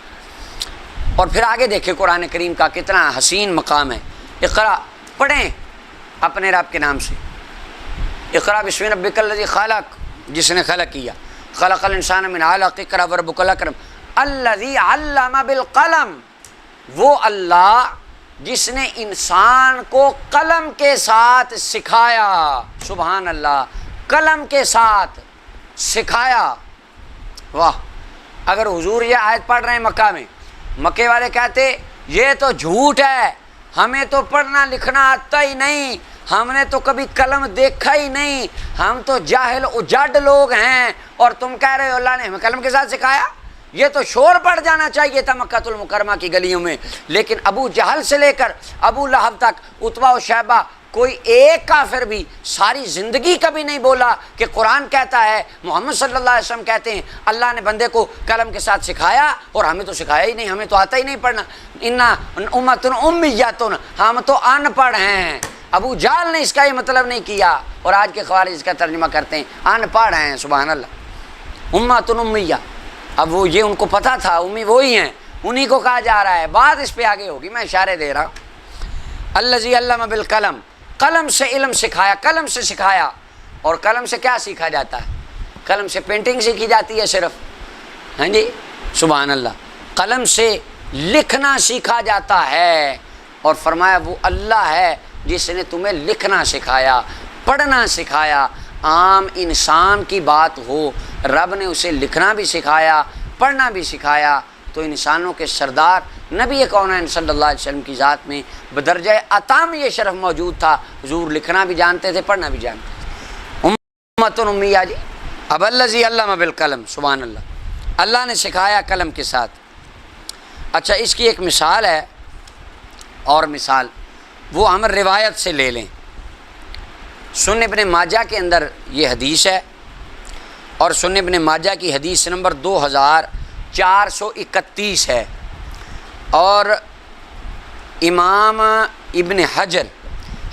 S1: اور پھر آگے دیکھیں قرآن کریم کا کتنا حسین مقام ہے۔ اقرا پڑھیں اپنے رب کے نام سے، اقرا بسم ربک الذی خلق، جس نے خلق کیا، خلق الانسان من علق، اقرا وربک الاکرم الذی علم بالقلم، وہ اللہ جس نے انسان کو قلم کے ساتھ سکھایا، سبحان اللہ، قلم کے ساتھ سکھایا۔ واہ، اگر حضور یہ آیت پڑھ رہے ہیں مکہ میں، مکے والے کہتے یہ تو جھوٹ ہے، ہمیں تو پڑھنا لکھنا آتا ہی نہیں، ہم نے تو کبھی قلم دیکھا ہی نہیں، ہم تو جاہل اجاڈ لوگ ہیں، اور تم کہہ رہے ہو اللہ نے ہمیں قلم کے ساتھ سکھایا۔ یہ تو شور پڑ جانا چاہیے تھا مکہ المکرمہ کی گلیوں میں۔ لیکن ابو جہل سے لے کر ابو لہب تک، عتبہ و شیبہ، کوئی ایک کافر بھی ساری زندگی کبھی نہیں بولا کہ قرآن کہتا ہے، محمد صلی اللہ علیہ وسلم کہتے ہیں اللہ نے بندے کو قلم کے ساتھ سکھایا، اور ہمیں تو سکھایا ہی نہیں، ہمیں تو آتا ہی نہیں پڑھنا، انا امۃ امیۃ، ہم تو ان پڑھ ہیں۔ ابو جہل نے اس کا یہ مطلب نہیں کیا، اور آج کے خوارج اس کا ترجمہ کرتے ہیں ان پڑھ ہیں، سبحان اللہ، امۃ امیہ۔ اب وہ یہ ان کو پتہ تھا امی وہی ہیں، انہی کو کہا جا رہا ہے، بات اس پہ آگے ہوگی، میں اشارے دے رہا ہوں۔ الذی علم بالقلم، قلم سے علم سکھایا، قلم سے سکھایا۔ اور قلم سے کیا سیکھا جاتا ہے؟ قلم سے پینٹنگ سیکھی جاتی ہے صرف، ہاں جی، سبحان اللہ، قلم سے لکھنا سیکھا جاتا ہے۔ اور فرمایا وہ اللہ ہے جس نے تمہیں لکھنا سکھایا، پڑھنا سکھایا۔ عام انسان کی بات ہو، رب نے اسے لکھنا بھی سکھایا، پڑھنا بھی سکھایا، تو انسانوں کے سردار نبی کونین صلی اللہ علیہ وسلم کی ذات میں بدرجہ عطا میں یہ شرف موجود تھا، حضور لکھنا بھی جانتے تھے، پڑھنا بھی جانتے تھے۔ امۃ امیہ جی، اب الذی علم بالقلم، سبحان اللہ، اللہ نے سکھایا قلم کے ساتھ۔ اچھا، اس کی ایک مثال ہے، اور مثال وہ ہم روایت سے لے لیں۔ سنن ابن ماجہ کے اندر یہ حدیث ہے، اور سنن ابن ماجہ کی حدیث نمبر 2431 ہے، اور امام ابن حجر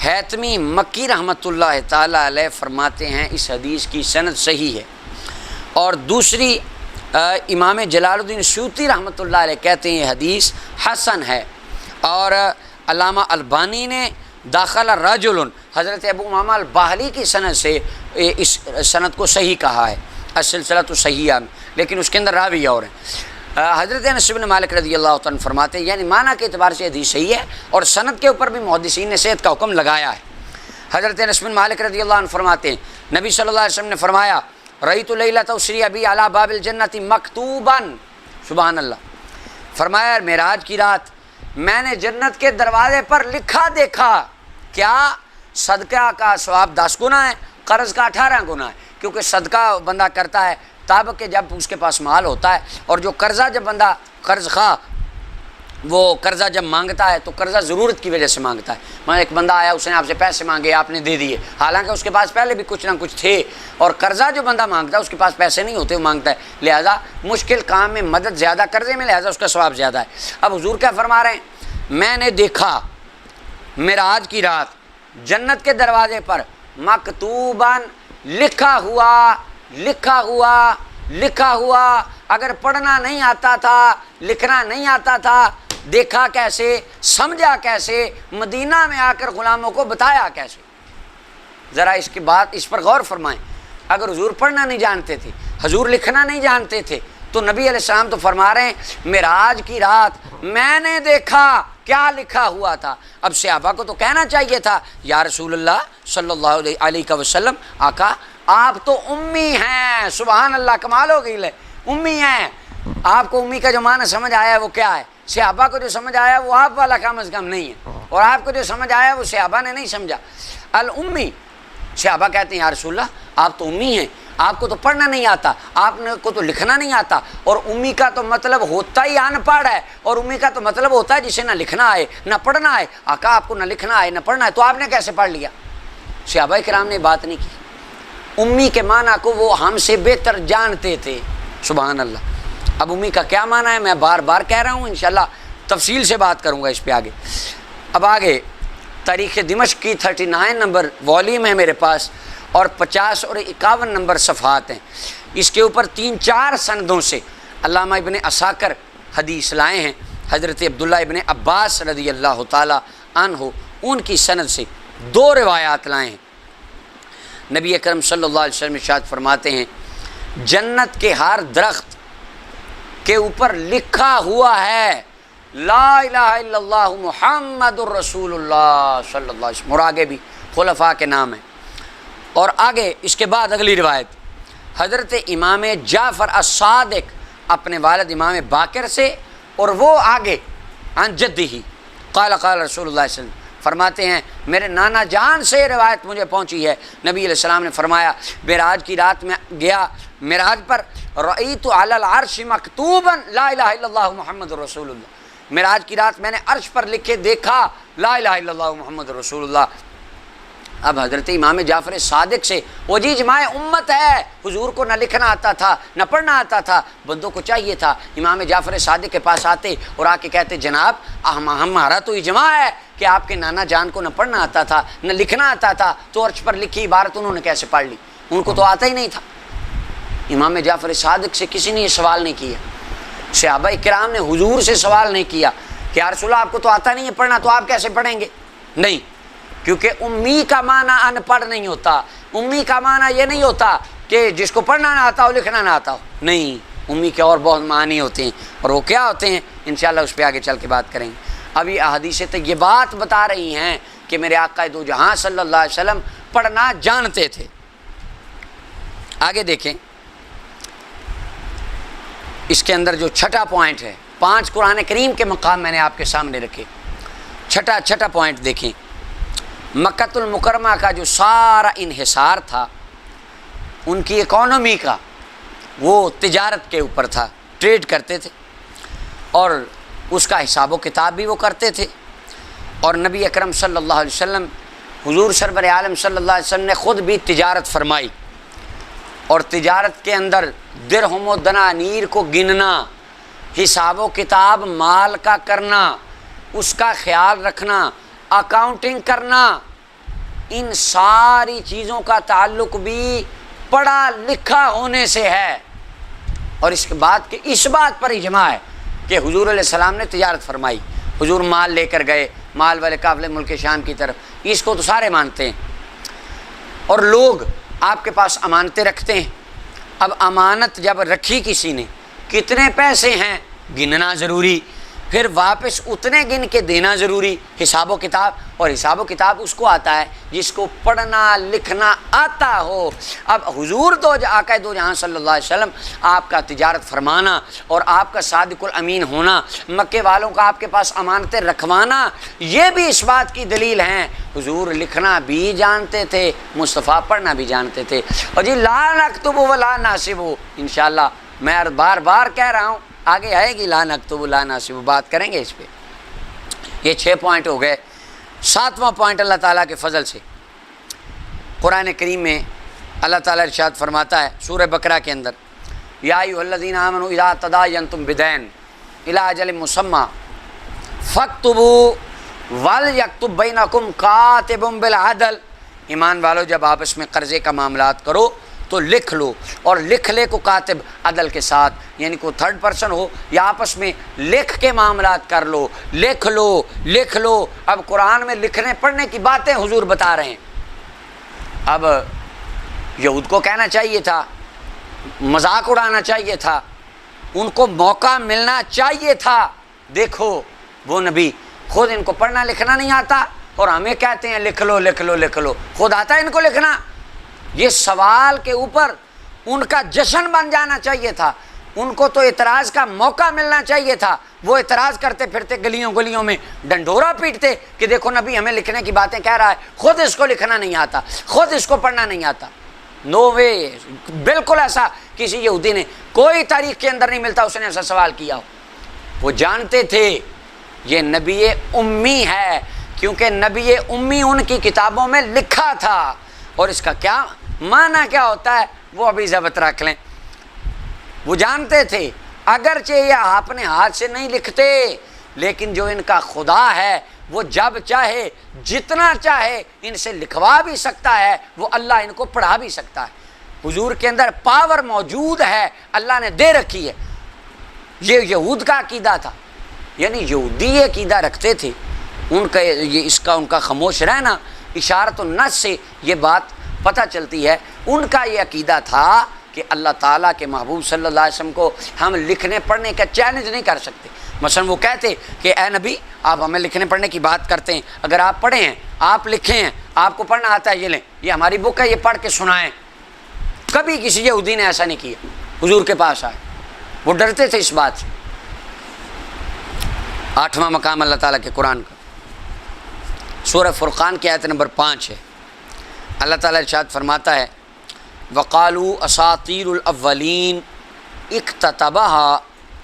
S1: حیتمی مکی رحمۃ اللہ تعالیٰ علیہ فرماتے ہیں اس حدیث کی سند صحیح ہے۔ اور دوسری امام جلال الدین سیوطی رحمۃ اللہ علیہ کہتے ہیں یہ حدیث حسن ہے، اور علامہ البانی نے داخل رجل حضرت ابو امامہ الباہلی کی سند سے اس سند کو صحیح کہا ہے، السلسلہ تو صحیحہ میں، لیکن اس کے اندر راوی اور ہیں۔ حضرت انس بن مالک رضی اللہ عنہ فرماتے ہیں، یعنی معنی کے اعتبار سے حدیث صحیح ہے، اور سند کے اوپر بھی محدثین نے صحت کا حکم لگایا ہے۔ حضرت انس بن مالک رضی اللہ عنہ فرماتے ہیں نبی صلی اللہ علیہ وسلم نے فرمایا، رأیت لیلۃ اسری بی علی باب الجنۃ مکتوبا، سبحان اللہ، فرمایا معراج کی رات میں نے جنت کے دروازے پر لکھا دیکھا، کیا؟ صدقہ کا ثواب 10 گنا ہے، قرض کا 18 گنا ہے، کیونکہ صدقہ بندہ کرتا ہے تب کہ جب اس کے پاس مال ہوتا ہے، اور جو قرضہ جب بندہ قرض خواہ وہ قرضہ جب مانگتا ہے تو قرضہ ضرورت کی وجہ سے مانگتا ہے۔ میں ایک بندہ آیا، اس نے آپ سے پیسے مانگے، آپ نے دے دیے، حالانکہ اس کے پاس پہلے بھی کچھ نہ کچھ تھے، اور قرضہ جو بندہ مانگتا ہے اس کے پاس پیسے نہیں ہوتے، وہ مانگتا ہے، لہذا مشکل کام میں مدد زیادہ، قرضے میں لہذا اس کا ثواب زیادہ ہے۔ اب حضور کیا فرما رہے ہیں؟ میں نے دیکھا معراج کی رات جنت کے دروازے پر مکتوباً لکھا ہوا، لکھا ہوا، لکھا ہوا۔ اگر پڑھنا نہیں آتا تھا، لکھنا نہیں آتا تھا، دیکھا کیسے، سمجھا کیسے، مدینہ میں آ کر غلاموں کو بتایا کیسے؟ ذرا اس کی بات، اس پر غور فرمائیں۔ اگر حضور پڑھنا نہیں جانتے تھے، حضور لکھنا نہیں جانتے تھے، تو نبی علیہ السلام تو فرما رہے ہیں معراج کی رات میں نے دیکھا، کیا لکھا ہوا تھا؟ اب صحابہ کو تو کہنا چاہیے تھا یا رسول اللہ صلی اللہ علیہ وسلم، آقا آپ تو امی ہیں، سبحان اللہ، کمال ہو گئی، امی ہیں۔ آپ کو امی کا جو معنی سمجھ آیا ہے وہ کیا ہے؟ صحابہ کو جو سمجھ آیا وہ آپ والا کم از کم نہیں ہے، اور آپ کو جو سمجھ آیا وہ صحابہ نے نہیں سمجھا۔ الامی، صحابہ کہتے ہیں یا رسول اللہ آپ تو امی ہیں، آپ کو تو پڑھنا نہیں آتا، آپ کو تو لکھنا نہیں آتا، اور امی کا تو مطلب ہوتا ہی ان پڑھ ہے، اور امی کا تو مطلب ہوتا ہے جسے نہ لکھنا آئے نہ پڑھنا آئے۔ آقا آپ کو نہ لکھنا آئے نہ پڑھنا ہے، تو آپ نے کیسے پڑھ لیا؟ صحابہ کرام نے بات نہیں کی، امی کے معنی کو وہ ہم سے بہتر جانتے تھے، سبحان اللہ۔ اب امی کا کیا معنی ہے میں بار بار کہہ رہا ہوں، انشاءاللہ تفصیل سے بات کروں گا اس پہ آگے۔ اب آگے تاریخ دمشق کی 39 نمبر والیوم ہے میرے پاس، اور 50 اور 51 نمبر صفحات ہیں۔ اس کے اوپر 3-4 سندوں سے علامہ ابن عساکر حدیث لائے ہیں، حضرت عبداللہ ابن عباس رضی اللہ تعالی عنہ ان کی سند سے 2 روایات لائے ہیں۔ نبی اکرم صلی اللہ علیہ وسلم ارشاد فرماتے ہیں جنت کے ہر درخت کے اوپر لکھا ہوا ہے لا الہ الا اللہ محمد الرسول اللہ صلی اللہ علیہ وسلم، اور آگے بھی خلفاء کے نام ہیں۔ اور آگے اس کے بعد اگلی روایت حضرت امام جعفر الصادق اپنے والد امام باقر سے، اور وہ آگے عن جدہ قال قال رسول اللہ صلی اللہ علیہ وسلم فرماتے ہیں میرے نانا جان سے یہ روایت مجھے پہنچی ہے، نبی علیہ السلام نے فرمایا معراج کی رات میں گیا، معراج پر رأیت علی العرش مکتوبا لا الہ الا اللہ محمد رسول اللہ، معراج کی رات میں نے عرش پر لکھے دیکھا لا الہ الا اللہ محمد رسول اللہ۔ اب حضرت امام جعفر صادق سے وہ جی اجماع امت ہے، حضور کو نہ لکھنا آتا تھا نہ پڑھنا آتا تھا، بندوں کو چاہیے تھا امام جعفر صادق کے پاس آتے اور آ کے کہتے جناب ہمارا تو اجماع ہے کہ آپ کے نانا جان کو نہ پڑھنا آتا تھا نہ لکھنا آتا تھا، تو عرش پر لکھی عبارت انہوں نے کیسے پڑھ لی؟ ان کو تو آتا ہی نہیں تھا۔ امام جعفر صادق سے کسی نے یہ سوال نہیں کیا، صحابہ کرام نے حضور سے سوال نہیں کیا کہ یا رسول اللہ آپ کو تو آتا نہیں ہے پڑھنا، تو آپ کیسے پڑھیں گے؟ نہیں، کیونکہ امی کا معنی ان پڑھ نہیں ہوتا، امی کا معنی یہ نہیں ہوتا کہ جس کو پڑھنا نہ آتا ہو لکھنا نہ آتا ہو، نہیں، امی کے اور بہت معنی ہوتے ہیں، اور وہ کیا ہوتے ہیں انشاءاللہ اس پہ آگے چل کے بات کریں گے۔ ابھی احادیث تو یہ بات بتا رہی ہیں کہ میرے آقا دو جہاں صلی اللہ علیہ وسلم پڑھنا جانتے تھے۔ آگے دیکھیں اس کے اندر جو چھٹا پوائنٹ ہے، 5 قرآن کریم کے مقام میں نے آپ کے سامنے رکھے، چھٹا پوائنٹ دیکھیں۔ مکۃ المکرمہ کا جو سارا انحصار تھا ان کی اکانومی کا، وہ تجارت کے اوپر تھا، ٹریڈ کرتے تھے اور اس کا حساب و کتاب بھی وہ کرتے تھے، اور نبی اکرم صلی اللہ علیہ وسلم حضور سرور عالم صلی اللہ علیہ وسلم نے خود بھی تجارت فرمائی، اور تجارت کے اندر درہم و دنانیر کو گننا، حساب و کتاب مال کا کرنا، اس کا خیال رکھنا، اکاؤنٹنگ کرنا، ان ساری چیزوں کا تعلق بھی پڑھا لکھا ہونے سے ہے۔ اور اس کے بعد کہ اس بات پر اجماع ہے کہ حضور علیہ السلام نے تجارت فرمائی، حضور مال لے کر گئے، مال والے قافلے ملک شام کی طرف، اس کو تو سارے مانتے ہیں۔ اور لوگ آپ کے پاس امانتیں رکھتے ہیں، اب امانت جب رکھی کسی نے، کتنے پیسے ہیں گننا ضروری، پھر واپس اتنے گن کے دینا ضروری، حساب و کتاب، اور حساب و کتاب اس کو آتا ہے جس کو پڑھنا لکھنا آتا ہو۔ اب حضور آقا دو جہاں صلی اللہ علیہ وسلم آپ کا تجارت فرمانا اور آپ کا صادق الامین ہونا، مکے والوں کا آپ کے پاس امانتیں رکھوانا، یہ بھی اس بات کی دلیل ہیں حضور لکھنا بھی جانتے تھے، مصطفیٰ پڑھنا بھی جانتے تھے۔ اور جی لا نکتب ولا ناسب، انشاءاللہ میں بار بار کہہ رہا ہوں، آگے آئے گی لا نکتب لا ناسب، بات کریں گے اس پہ۔ یہ 6 پوائنٹ ہو گئے۔ 7واں پوائنٹ اللہ تعالیٰ کے فضل سے قرآن کریم میں اللہ تعالیٰ ارشاد فرماتا ہے سورہ بقرہ کے اندر، یا ایھا الذین آمنوا اذا تداینتم بدین الی اجل مسمی فاکتبوا ولیکتب بینکم کاتب بالعدل، ایمان والو جب آپس میں قرضے کا معاملات کرو تو لکھ لو، اور لکھ لے کو کاتب عدل کے ساتھ، یعنی کوئی تھرڈ پرسن ہو یا آپس میں لکھ کے معاملات کر لو، لکھ لو۔ اب قرآن میں لکھنے پڑھنے کی باتیں حضور بتا رہے ہیں۔ اب یہود کو کہنا چاہیے تھا، مذاق اڑانا چاہیے تھا، ان کو موقع ملنا چاہیے تھا، دیکھو وہ نبی خود ان کو پڑھنا لکھنا نہیں آتا اور ہمیں کہتے ہیں لکھ لو، خود آتا ہے ان کو لکھنا؟ یہ سوال کے اوپر ان کا جشن بن جانا چاہیے تھا، ان کو تو اعتراض کا موقع ملنا چاہیے تھا، وہ اعتراض کرتے پھرتے گلیوں میں ڈنڈورا پیٹتے کہ دیکھو نبی ہمیں لکھنے کی باتیں کہہ رہا ہے، خود اس کو لکھنا نہیں آتا، خود اس کو پڑھنا نہیں آتا۔ نو وے، بالکل ایسا کسی یہودی نے کوئی تاریخ کے اندر نہیں ملتا اس نے ایسا سوال کیا ہو۔ وہ جانتے تھے یہ نبی امی ہے، کیونکہ نبی امی ان کی کتابوں میں لکھا تھا، اور اس کا کیا معنی کیا ہوتا ہے وہ ابھی ضبط رکھ لیں۔ وہ جانتے تھے اگرچہ یہ اپنے ہاتھ سے نہیں لکھتے، لیکن جو ان کا خدا ہے وہ جب چاہے جتنا چاہے ان سے لکھوا بھی سکتا ہے، وہ اللہ ان کو پڑھا بھی سکتا ہے۔ حضور کے اندر پاور موجود ہے، اللہ نے دے رکھی ہے۔ یہ یہود کا عقیدہ تھا، یعنی یہودی یہ عقیدہ رکھتے تھے، ان کا یہ اس کا ان کا خاموش رہنا اشارت النص سے یہ بات پتہ چلتی ہے۔ ان کا یہ عقیدہ تھا کہ اللہ تعالیٰ کے محبوب صلی اللہ علیہ وسلم کو ہم لکھنے پڑھنے کا چیلنج نہیں کر سکتے۔ مثلا وہ کہتے کہ اے نبی آپ ہمیں لکھنے پڑھنے کی بات کرتے ہیں، اگر آپ پڑھے ہیں، آپ لکھے ہیں، آپ کو پڑھنا آتا ہے، یہ لیں، یہ ہماری بک ہے، یہ پڑھ کے سنائیں۔ کبھی کسی یہودی نے ایسا نہیں کیا، حضور کے پاس آئے، وہ ڈرتے تھے اس بات سے۔ 8واں مقام اللہ تعالیٰ کے قرآن کا سورہ فرقان کی آیت نمبر 5 ہے۔ اللہ تعالیٰ ارشاد فرماتا ہے وقالوا اساطیر الاولین اکتتبها،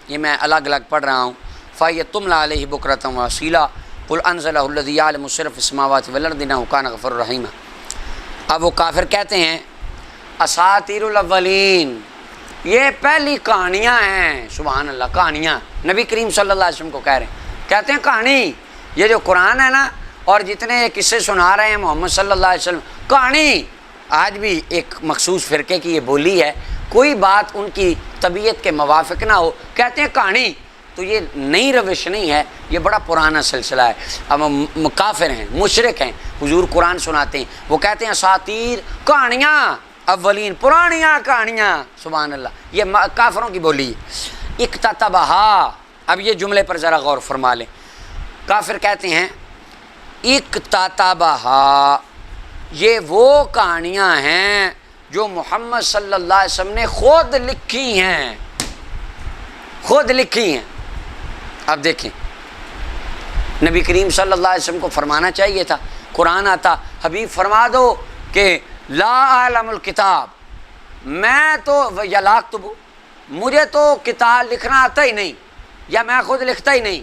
S1: یہ میں الگ الگ پڑھ رہا ہوں، فَهِيَ تُمْلَى عَلَيْهِ بُكْرَةً وَأَصِيلًا قُلْ أَنزَلَهُ الَّذِي يَعْلَمُ السِّرَّ فِي السَّمَاوَاتِ وَالْأَرْضِ إِنَّهُ كَانَ غَفُورًا رَحِيمًا۔ اب وہ کافر کہتے ہیں اساطیر الاولین، یہ پہلی کہانیاں ہیں۔ سبحان اللہ، کہانیاں نبی کریم صلی اللہ علیہ وسلم کو کہہ رہے ہیں، کہتے ہیں کہانی، یہ جو قرآن ہے نا اور جتنے قصے سنا رہے ہیں محمد صلی اللہ علیہ وسلم، کہانی۔ آج بھی ایک مخصوص فرقے کی یہ بولی ہے، کوئی بات ان کی طبیعت کے موافق نہ ہو کہتے ہیں کہانی، تو یہ نئی روش نہیں ہے، یہ بڑا پرانا سلسلہ ہے۔ اب کافر ہیں، مشرک ہیں، حضور قرآن سناتے ہیں، وہ کہتے ہیں اساطیر، کہانیاں، اولین، پرانیاں کہانیاں۔ سبحان اللہ، یہ کافروں کی بولی ہے۔ اکتتبہا، اب یہ جملے پر ذرا غور فرما لیں۔ کافر کہتے ہیں اکتتبہا، یہ وہ کہانیاں ہیں جو محمد صلی اللہ علیہ وسلم نے خود لکھی ہیں، خود لکھی ہیں۔ اب دیکھیں، نبی کریم صلی اللہ علیہ وسلم کو فرمانا چاہیے تھا، قرآن آتا، حبیب فرما دو کہ لا اعلم الکتاب، میں تو یا لا اکتب، مجھے تو کتاب لکھنا آتا ہی نہیں، یا میں خود لکھتا ہی نہیں۔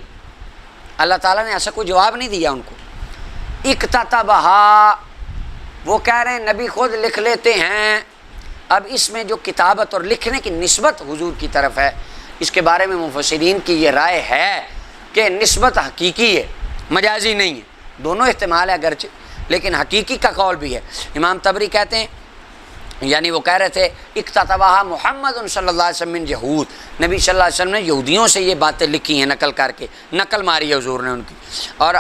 S1: اللہ تعالیٰ نے ایسا کوئی جواب نہیں دیا ان کو۔ اکتتبہا، وہ کہہ رہے ہیں نبی خود لکھ لیتے ہیں۔ اب اس میں جو کتابت اور لکھنے کی نسبت حضور کی طرف ہے، اس کے بارے میں مفسرین کی یہ رائے ہے کہ نسبت حقیقی ہے، مجازی نہیں ہے، دونوں احتمال ہے اگرچہ، لیکن حقیقی کا قول بھی ہے۔ امام طبری کہتے ہیں، یعنی وہ کہہ رہے تھے اکتتبہا محمد صلی اللہ علیہ وسلم من یہود، نبی صلی اللہ علیہ وسلم نے یہودیوں سے یہ باتیں لکھی ہیں، نقل کر کے، نقل ماری ہے حضور نے ان کی۔ اور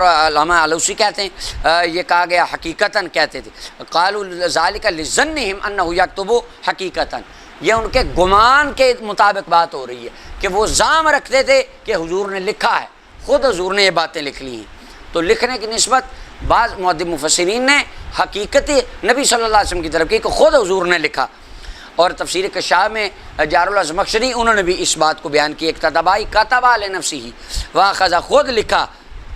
S1: علامہ علوسی کہتے ہیں یہ کہا گیا حقیقتاً کہتے تھے، قالوا ذالک لظنہم انہ یکتب حقیقتاً، یہ ان کے گمان کے مطابق بات ہو رہی ہے کہ وہ زعم رکھتے تھے کہ حضور نے لکھا ہے، خود حضور نے یہ باتیں لکھ لی ہیں۔ تو لکھنے کی نسبت بعض مؤدب مفسرین نے حقیقت نبی صلی اللہ علیہ وسلم کی طرف کی کہ خود حضور نے لکھا، اور تفسیر کشاف میں جار الزمخشری انہوں نے بھی اس بات کو بیان کی، اکتتبائی کتبا لنفسہ، واخذ، خود لکھا۔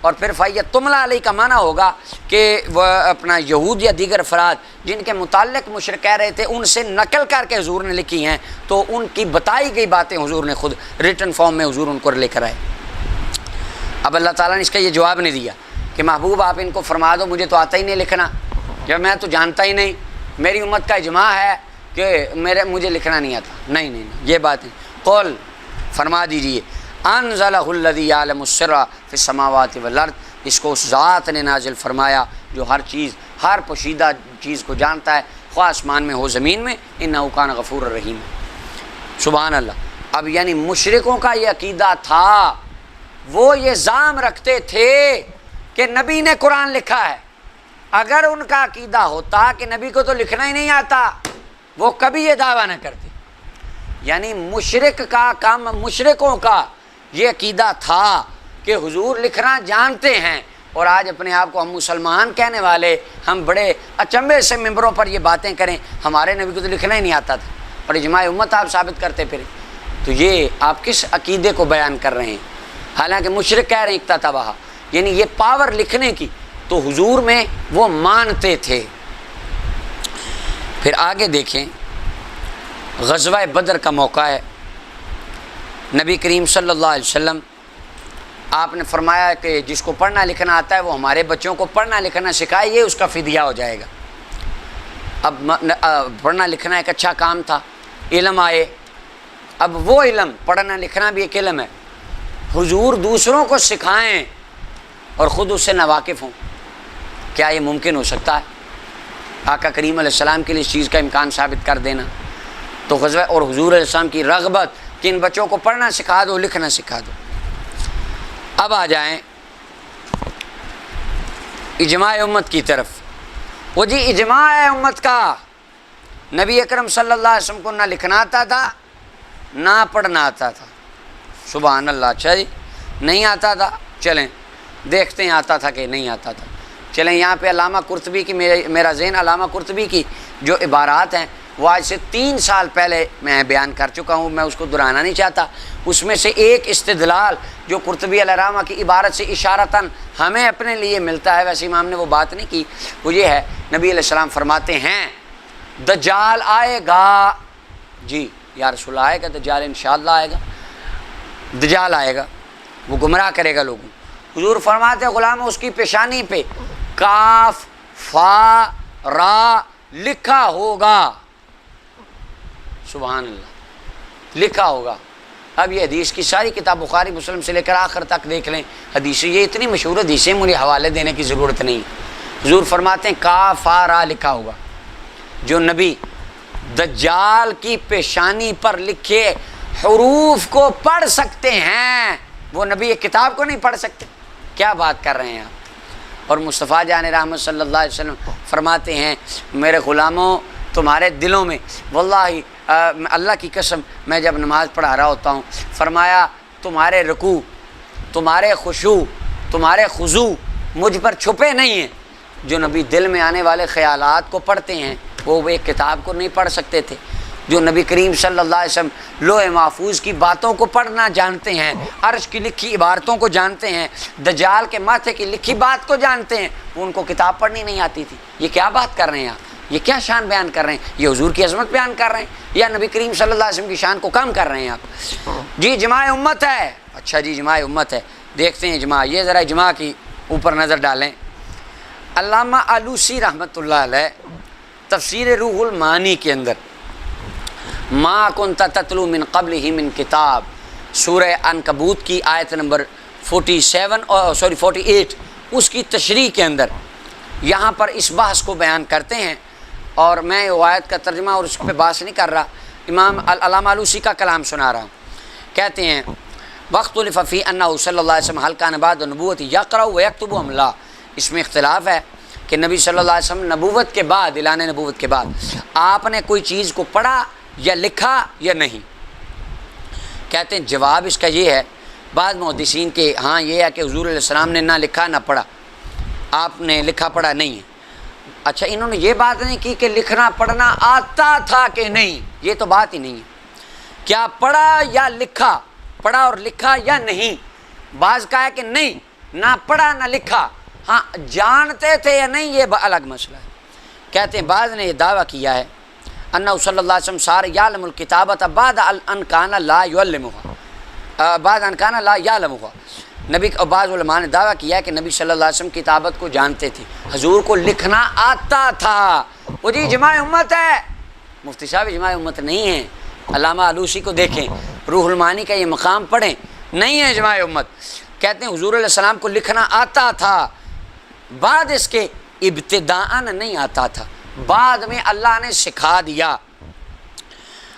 S1: اور پھر فیت تملا علیہ کا معنی ہوگا کہ وہ اپنا یہود یا دیگر افراد جن کے متعلق مشرک کہہ رہے تھے ان سے نقل کر کے حضور نے لکھی ہیں، تو ان کی بتائی گئی باتیں حضور نے خود ریٹن فارم میں حضور ان کو لے کر آئے۔ اب اللہ تعالیٰ نے اس کا یہ جواب نہیں دیا کہ محبوب آپ ان کو فرما دو مجھے تو آتا ہی نہیں لکھنا، جب میں تو جانتا ہی نہیں، میری امت کا اجماع ہے کہ مجھے لکھنا نہیں آتا۔ نہیں نہیں نہیں، یہ بات ہے۔ قل، فرما دیجئے، انزلہ الذی یعلم السر فی السماوات والارض، اس کو اس ذات نے نازل فرمایا جو ہر چیز، ہر پوشیدہ چیز کو جانتا ہے، خواہ آسمان میں ہو زمین میں، انہ کان غفور الرحیم۔ سبحان اللہ۔ اب یعنی مشرکوں کا یہ عقیدہ تھا، وہ یہ زعم رکھتے تھے کہ نبی نے قرآن لکھا ہے۔ اگر ان کا عقیدہ ہوتا کہ نبی کو تو لکھنا ہی نہیں آتا، وہ کبھی یہ دعویٰ نہ کرتے۔ یعنی مشرک کا کام، مشرکوں کا یہ عقیدہ تھا کہ حضور لکھنا جانتے ہیں، اور آج اپنے آپ کو ہم مسلمان کہنے والے، ہم بڑے اچنبے سے ممبروں پر یہ باتیں کریں ہمارے نبی کو تو لکھنا ہی نہیں آتا تھا، اور اجماع امت آپ ثابت کرتے پھریں، تو یہ آپ کس عقیدے کو بیان کر رہے ہیں؟ حالانکہ مشرک کہہ رہے ہیں اکتتبہا، یعنی یہ پاور لکھنے کی تو حضور میں وہ مانتے تھے۔ پھر آگے دیکھیں، غزوہ بدر کا موقع ہے، نبی کریم صلی اللہ علیہ وسلم آپ نے فرمایا کہ جس کو پڑھنا لکھنا آتا ہے وہ ہمارے بچوں کو پڑھنا لکھنا سکھائے، یہ اس کا فدیہ ہو جائے گا۔ اب پڑھنا لکھنا ایک اچھا کام تھا، علم آئے، اب وہ علم، پڑھنا لکھنا بھی ایک علم ہے، حضور دوسروں کو سکھائیں اور خود اس سے ناواقف ہوں؟ کیا یہ ممکن ہو سکتا ہے؟ آقا کریم علیہ السلام کے لیے اس چیز کا امکان ثابت کر دینا۔ تو غزوہ اور حضور علیہ السلام کی رغبت کہ ان بچوں کو پڑھنا سکھا دو، لکھنا سکھا دو۔ اب آ جائیں اجماع امت کی طرف۔ وہ جی اجماع ہے امت کا، نبی اکرم صلی اللہ علیہ وسلم کو نہ لکھنا آتا تھا نہ پڑھنا آتا تھا۔ سبحان اللہ۔ اچھا جی نہیں آتا تھا، چلیں دیکھتے ہیں آتا تھا کہ نہیں آتا تھا۔ چلیں یہاں پہ علامہ قرطبی کی میرا ذہن علامہ قرطبی کی جو عبارات ہیں وہ آج سے 3 سال پہلے میں بیان کر چکا ہوں، میں اس کو دہرانا نہیں چاہتا۔ اس میں سے ایک استدلال جو قرطبی علیہ رحمہ کی عبارت سے اشارتاً ہمیں اپنے لیے ملتا ہے، ویسے امام نے وہ بات نہیں کی، وہ یہ ہے نبی علیہ السلام فرماتے ہیں دجال آئے گا۔ جی یا رسول آئے گا دجال؟ انشاءاللہ آئے گا، دجال آئے گا، وہ گمراہ کرے گا لوگوں۔ حضور فرماتے ہیں غلام اس کی پیشانی پہ کاف فا را لکھا ہوگا۔ سبحان اللہ، لکھا ہوگا۔ اب یہ حدیث کی ساری کتاب بخاری مسلم سے لے کر آخر تک دیکھ لیں، حدیثیں یہ اتنی مشہور حدیثیں مجھے حوالے دینے کی ضرورت نہیں۔ حضور فرماتے ہیں کاف فا را لکھا ہوگا۔ جو نبی دجال کی پیشانی پر لکھے حروف کو پڑھ سکتے ہیں وہ نبی ایک کتاب کو نہیں پڑھ سکتے؟ کیا بات کر رہے ہیں آپ؟ اور مصطفیٰ جان رحمت صلی اللہ علیہ وسلم فرماتے ہیں میرے غلاموں تمہارے دلوں میں واللہ اللہ کی قسم میں جب نماز پڑھا رہا ہوتا ہوں فرمایا تمہارے رکوع، تمہارے خشوع، تمہارے خضوع مجھ پر چھپے نہیں ہیں۔ جو نبی دل میں آنے والے خیالات کو پڑھتے ہیں وہ ایک کتاب کو نہیں پڑھ سکتے تھے۔ جو نبی کریم صلی اللہ علیہ وسلم لوح محفوظ کی باتوں کو پڑھنا جانتے ہیں، عرش کی لکھی عبارتوں کو جانتے ہیں، دجال کے ماتھے کی لکھی بات کو جانتے ہیں، ان کو کتاب پڑھنی نہیں آتی تھی۔ یہ کیا بات کر رہے ہیں آپ؟ یہ کیا شان بیان کر رہے ہیں؟ یہ حضور کی عظمت بیان کر رہے ہیں یا نبی کریم صلی اللہ علیہ وسلم کی شان کو کم کر رہے ہیں آپ؟ جی اجماع امت ہے۔ اچھا جی اجماع امت ہے، دیکھتے ہیں اجماع۔ یہ ذرا اجماع کی اوپر نظر ڈالیں۔ علامہ آلوسی رحمۃ اللہ علیہ تفسیر روح المعانی کے اندر ما کنت تتلو من قبلہ من کتاب سورہ عنکبوت کی آیت نمبر 48 اس کی تشریح کے اندر یہاں پر اس بحث کو بیان کرتے ہیں، اور میں آیت کا ترجمہ اور اس پہ بحث نہیں کر رہا، امام علامہ آلوسی کا کلام سنا رہا ہوں۔ کہتے ہیں واختلف فی انہ صلی اللہ علیہ وسلم هل کان بعد النبوۃ یقرأ ویکتب ام لا، اس میں اختلاف ہے کہ نبی صلی اللہ علیہ وسلم نبوت کے بعد، اعلان نبوت کے بعد آپ نے کوئی چیز کو پڑھا یا لکھا یا نہیں۔ کہتے ہیں جواب اس کا یہ ہے، بعض محدثین کے ہاں یہ ہے کہ حضور علیہ السلام نے نہ لکھا نہ پڑھا، آپ نے لکھا پڑھا نہیں ہے۔ اچھا انہوں نے یہ بات نہیں کی کہ لکھنا پڑھنا آتا تھا کہ نہیں، یہ تو بات ہی نہیں ہے۔ کیا پڑھا یا لکھا، پڑھا اور لکھا یا نہیں؟ بعض کہا ہے کہ نہیں، نہ پڑھا نہ لکھا، ہاں جانتے تھے یا نہیں یہ الگ مسئلہ ہے۔ کہتے ہیں بعض نے یہ دعویٰ کیا ہے انہ صلی اللہ علیہ وسلم صار یعلم الکتابۃ بعد ان کان لا یعلمها، بعد ان کان لا یعلمها۔ نبی اور بعض علماء نے دعویٰ کیا ہے کہ نبی صلی اللہ علیہ وسلم کتابت کو جانتے تھے، حضور کو لکھنا آتا تھا۔ وہ جی اجماع امت ہے، مفتی صاحب اجماع امت نہیں ہے۔ علامہ آلوسی کو دیکھیں، روح المعانی کا یہ مقام پڑھیں، نہیں ہے اجماع امت۔ کہتے ہیں حضور علیہ السلام کو لکھنا آتا تھا، بعد اس کے ابتداءً نہیں آتا تھا، بعد میں اللہ نے سکھا دیا۔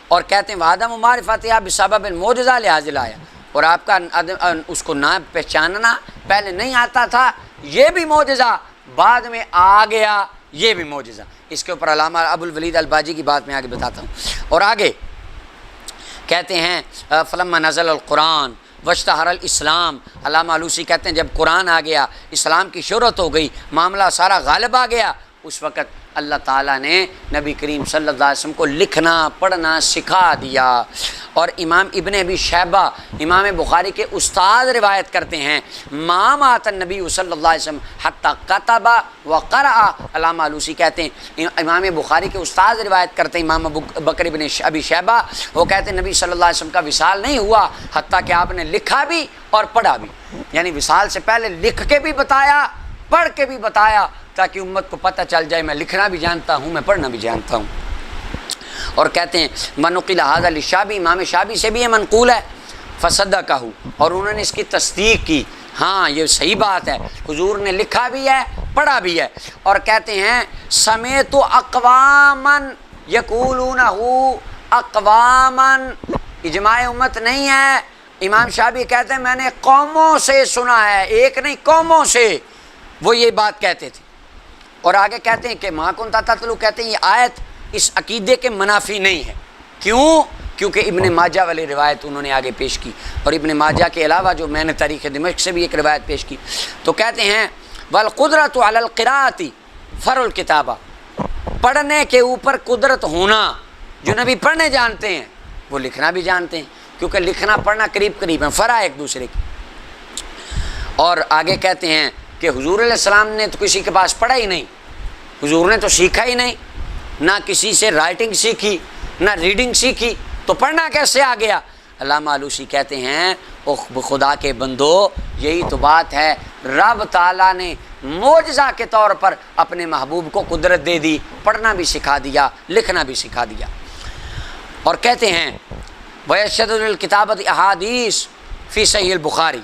S1: اور کہتے ہیں وعدم معرفتہ بسبب المعجزہ لحاظ لایا، اور آپ کا اس کو نہ پہچاننا پہلے نہیں آتا تھا، یہ بھی معجزہ، بعد میں آ گیا، یہ بھی معجزہ۔ اس کے اوپر علامہ ابو الولید الباجی کی بات میں آگے بتاتا ہوں۔ اور آگے کہتے ہیں فلما نزل القرآن واشتہر الاسلام، علامہ آلوسی کہتے ہیں جب قرآن آ گیا، اسلام کی شہرت ہو گئی، معاملہ سارا غالب آ گیا، اس وقت اللہ تعالیٰ نے نبی کریم صلی اللہ علیہ وسلم کو لکھنا پڑھنا سکھا دیا۔ اور امام ابن ابی شیبہ امام بخاری کے استاد روایت کرتے ہیں ما مات النبی صلی اللہ علیہ وسلم حتی کتب و قرأ، علامہ آلوسی کہتے ہیں امام بخاری کے استاد روایت کرتے ہیں امام بکر ابن ابی شیبہ، وہ کہتے ہیں نبی صلی اللہ علیہ وسلم کا وصال نہیں ہوا حتیٰ کہ آپ نے لکھا بھی اور پڑھا بھی، یعنی وصال سے پہلے لکھ کے بھی بتایا، پڑھ کے بھی بتایا، تاکہ امت کو پتہ چل جائے میں لکھنا بھی جانتا ہوں، میں پڑھنا بھی جانتا ہوں۔ اور کہتے ہیں منقل ھذا للشابی، امام شابی سے بھی یہ منقول ہے، فصدقہ، اور انہوں نے اس کی تصدیق کی، ہاں یہ صحیح بات ہے، حضور نے لکھا بھی ہے پڑھا بھی ہے۔ اور کہتے ہیں سمیت اقواما یقولونہ اقواما، اجماع امت نہیں ہے، امام شافعی کہتے ہیں میں نے قوموں سے سنا ہے، ایک نہیں قوموں سے وہ یہ بات کہتے تھے۔ اور آگے کہتے ہیں کہ ما کنت تتلو، کہتے ہیں یہ آیت اس عقیدے کے منافی نہیں ہے۔ کیوں؟ کیونکہ ابن ماجہ والی روایت انہوں نے آگے پیش کی، اور ابن ماجہ کے علاوہ جو میں نے تاریخ دمشق سے بھی ایک روایت پیش کی، تو کہتے ہیں والقدرۃ علی القراءۃ فرع الکتابہ، پڑھنے کے اوپر قدرت ہونا، جو نبی پڑھنے جانتے ہیں وہ لکھنا بھی جانتے ہیں، کیونکہ لکھنا پڑھنا قریب قریب ہیں، فرع ایک دوسرے کی۔ اور آگے کہتے ہیں کہ حضور علیہ السلام نے تو کسی کے پاس پڑھا ہی نہیں، حضور نے تو سیکھا ہی نہیں، نہ کسی سے رائٹنگ سیکھی نہ ریڈنگ سیکھی، تو پڑھنا کیسے آ گیا؟ علامہ آلوسی کہتے ہیں او خدا کے بندو، یہی تو بات ہے، رب تعالیٰ نے معجزہ کے طور پر اپنے محبوب کو قدرت دے دی، پڑھنا بھی سکھا دیا لکھنا بھی سکھا دیا۔ اور کہتے ہیں وَيَشْهَدُ لِلْكِتَابَةِ أَحَادِيث فی صحیح البخاری،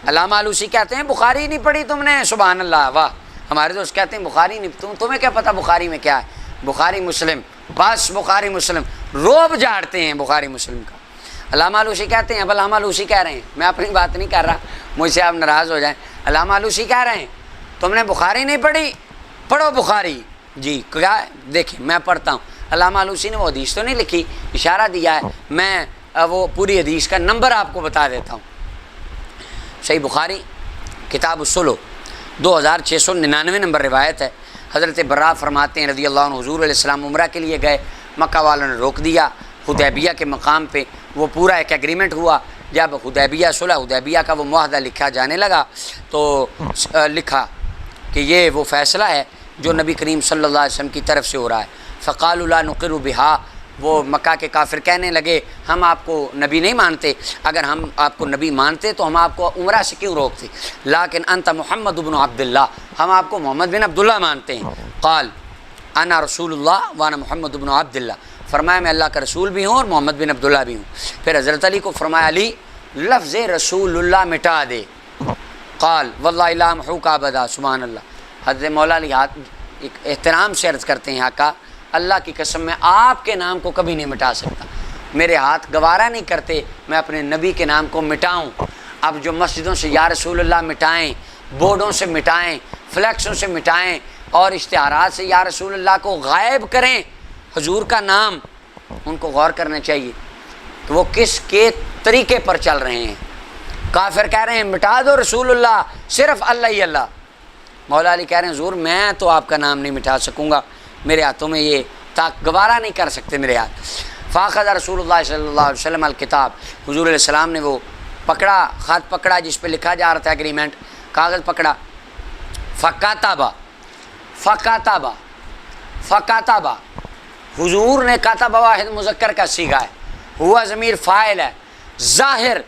S1: علامہ آلوسی کہتے ہیں بخاری نہیں پڑھی تم نے، سبحان اللہ، واہ، ہمارے دوست کہتے ہیں بخاری نہیں، تمہیں کیا پتہ بخاری میں کیا ہے، بخاری مسلم، بس بخاری مسلم، روب جھاڑتے ہیں بخاری مسلم کا۔ علامہ آلوسی کہتے ہیں، اب علامہ آلوسی کہہ رہے ہیں، میں اپنی بات نہیں کر رہا، مجھ سے آپ ناراض ہو جائیں، علامہ آلوسی کہہ رہے ہیں تم نے بخاری نہیں پڑھی، پڑھو بخاری۔ جی کیا ہے؟ دیکھیں میں پڑھتا ہوں، علامہ آلوسی نے وہ حدیث تو نہیں لکھی، اشارہ دیا ہے، میں وہ پوری حدیث کا نمبر آپ کو بتا دیتا ہوں۔ صحیح بخاری کتاب الصلح 2699 نمبر روایت ہے، حضرت برا فرماتے ہیں رضی اللہ عنہ، حضور علیہ السلام عمرہ کے لیے گئے، مکہ والوں نے روک دیا، حدیبیہ کے مقام پہ وہ پورا ایک ایگریمنٹ ہوا، جب حدیبیہ صلح حدیبیہ کا وہ معاہدہ لکھا جانے لگا تو لکھا کہ یہ وہ فیصلہ ہے جو نبی کریم صلی اللہ علیہ وسلم کی طرف سے ہو رہا ہے۔ فقالوا لا نقر بہا، وہ مکہ کے کافر کہنے لگے ہم آپ کو نبی نہیں مانتے، اگر ہم آپ کو نبی مانتے تو ہم آپ کو عمرہ سے کیوں روکتے، لیکن انت محمد بن عبداللہ، ہم آپ کو محمد بن عبداللہ مانتے ہیں۔ قال انا رسول اللہ وانا محمد بن عبداللہ، فرمایا میں اللہ کا رسول بھی ہوں اور محمد بن عبداللہ بھی ہوں۔ پھر حضرت علی کو فرمایا علی لفظ رسول اللہ مٹا دے، قال واللہ لا امحوک ابدا، سبحان اللہ۔ حضرت مولا علی ایک احترام سے عرض کرتے ہیں آقا اللہ کی قسم میں آپ کے نام کو کبھی نہیں مٹا سکتا، میرے ہاتھ گوارا نہیں کرتے میں اپنے نبی کے نام کو مٹاؤں۔ اب جو مسجدوں سے یا رسول اللہ مٹائیں، بورڈوں سے مٹائیں، فلیکسوں سے مٹائیں اور اشتہارات سے یا رسول اللہ کو غائب کریں حضور کا نام، ان کو غور کرنا چاہیے کہ وہ کس کے طریقے پر چل رہے ہیں۔ کافر کہہ رہے ہیں مٹا دو رسول اللہ، صرف اللہ ہی اللہ۔ مولا علی کہہ رہے ہیں حضور میں تو آپ کا نام نہیں مٹا سکوں گا، میرے ہاتھوں میں یہ گوارا نہیں کر سکتے میرے ہاتھ۔ فاخذ رسول اللہ صلی اللہ علیہ وسلم الکتاب، حضور علیہ السلام نے وہ پکڑا، خط پکڑا جس پہ لکھا جا رہا تھا ایگریمنٹ، کاغذ پکڑا، فکاتبہ فکاتبہ فکاتبہ، حضور نے کاتبہ واحد مذکر کا صیغہ ہے، ہوا ضمیر فاعل ہے، ظاہر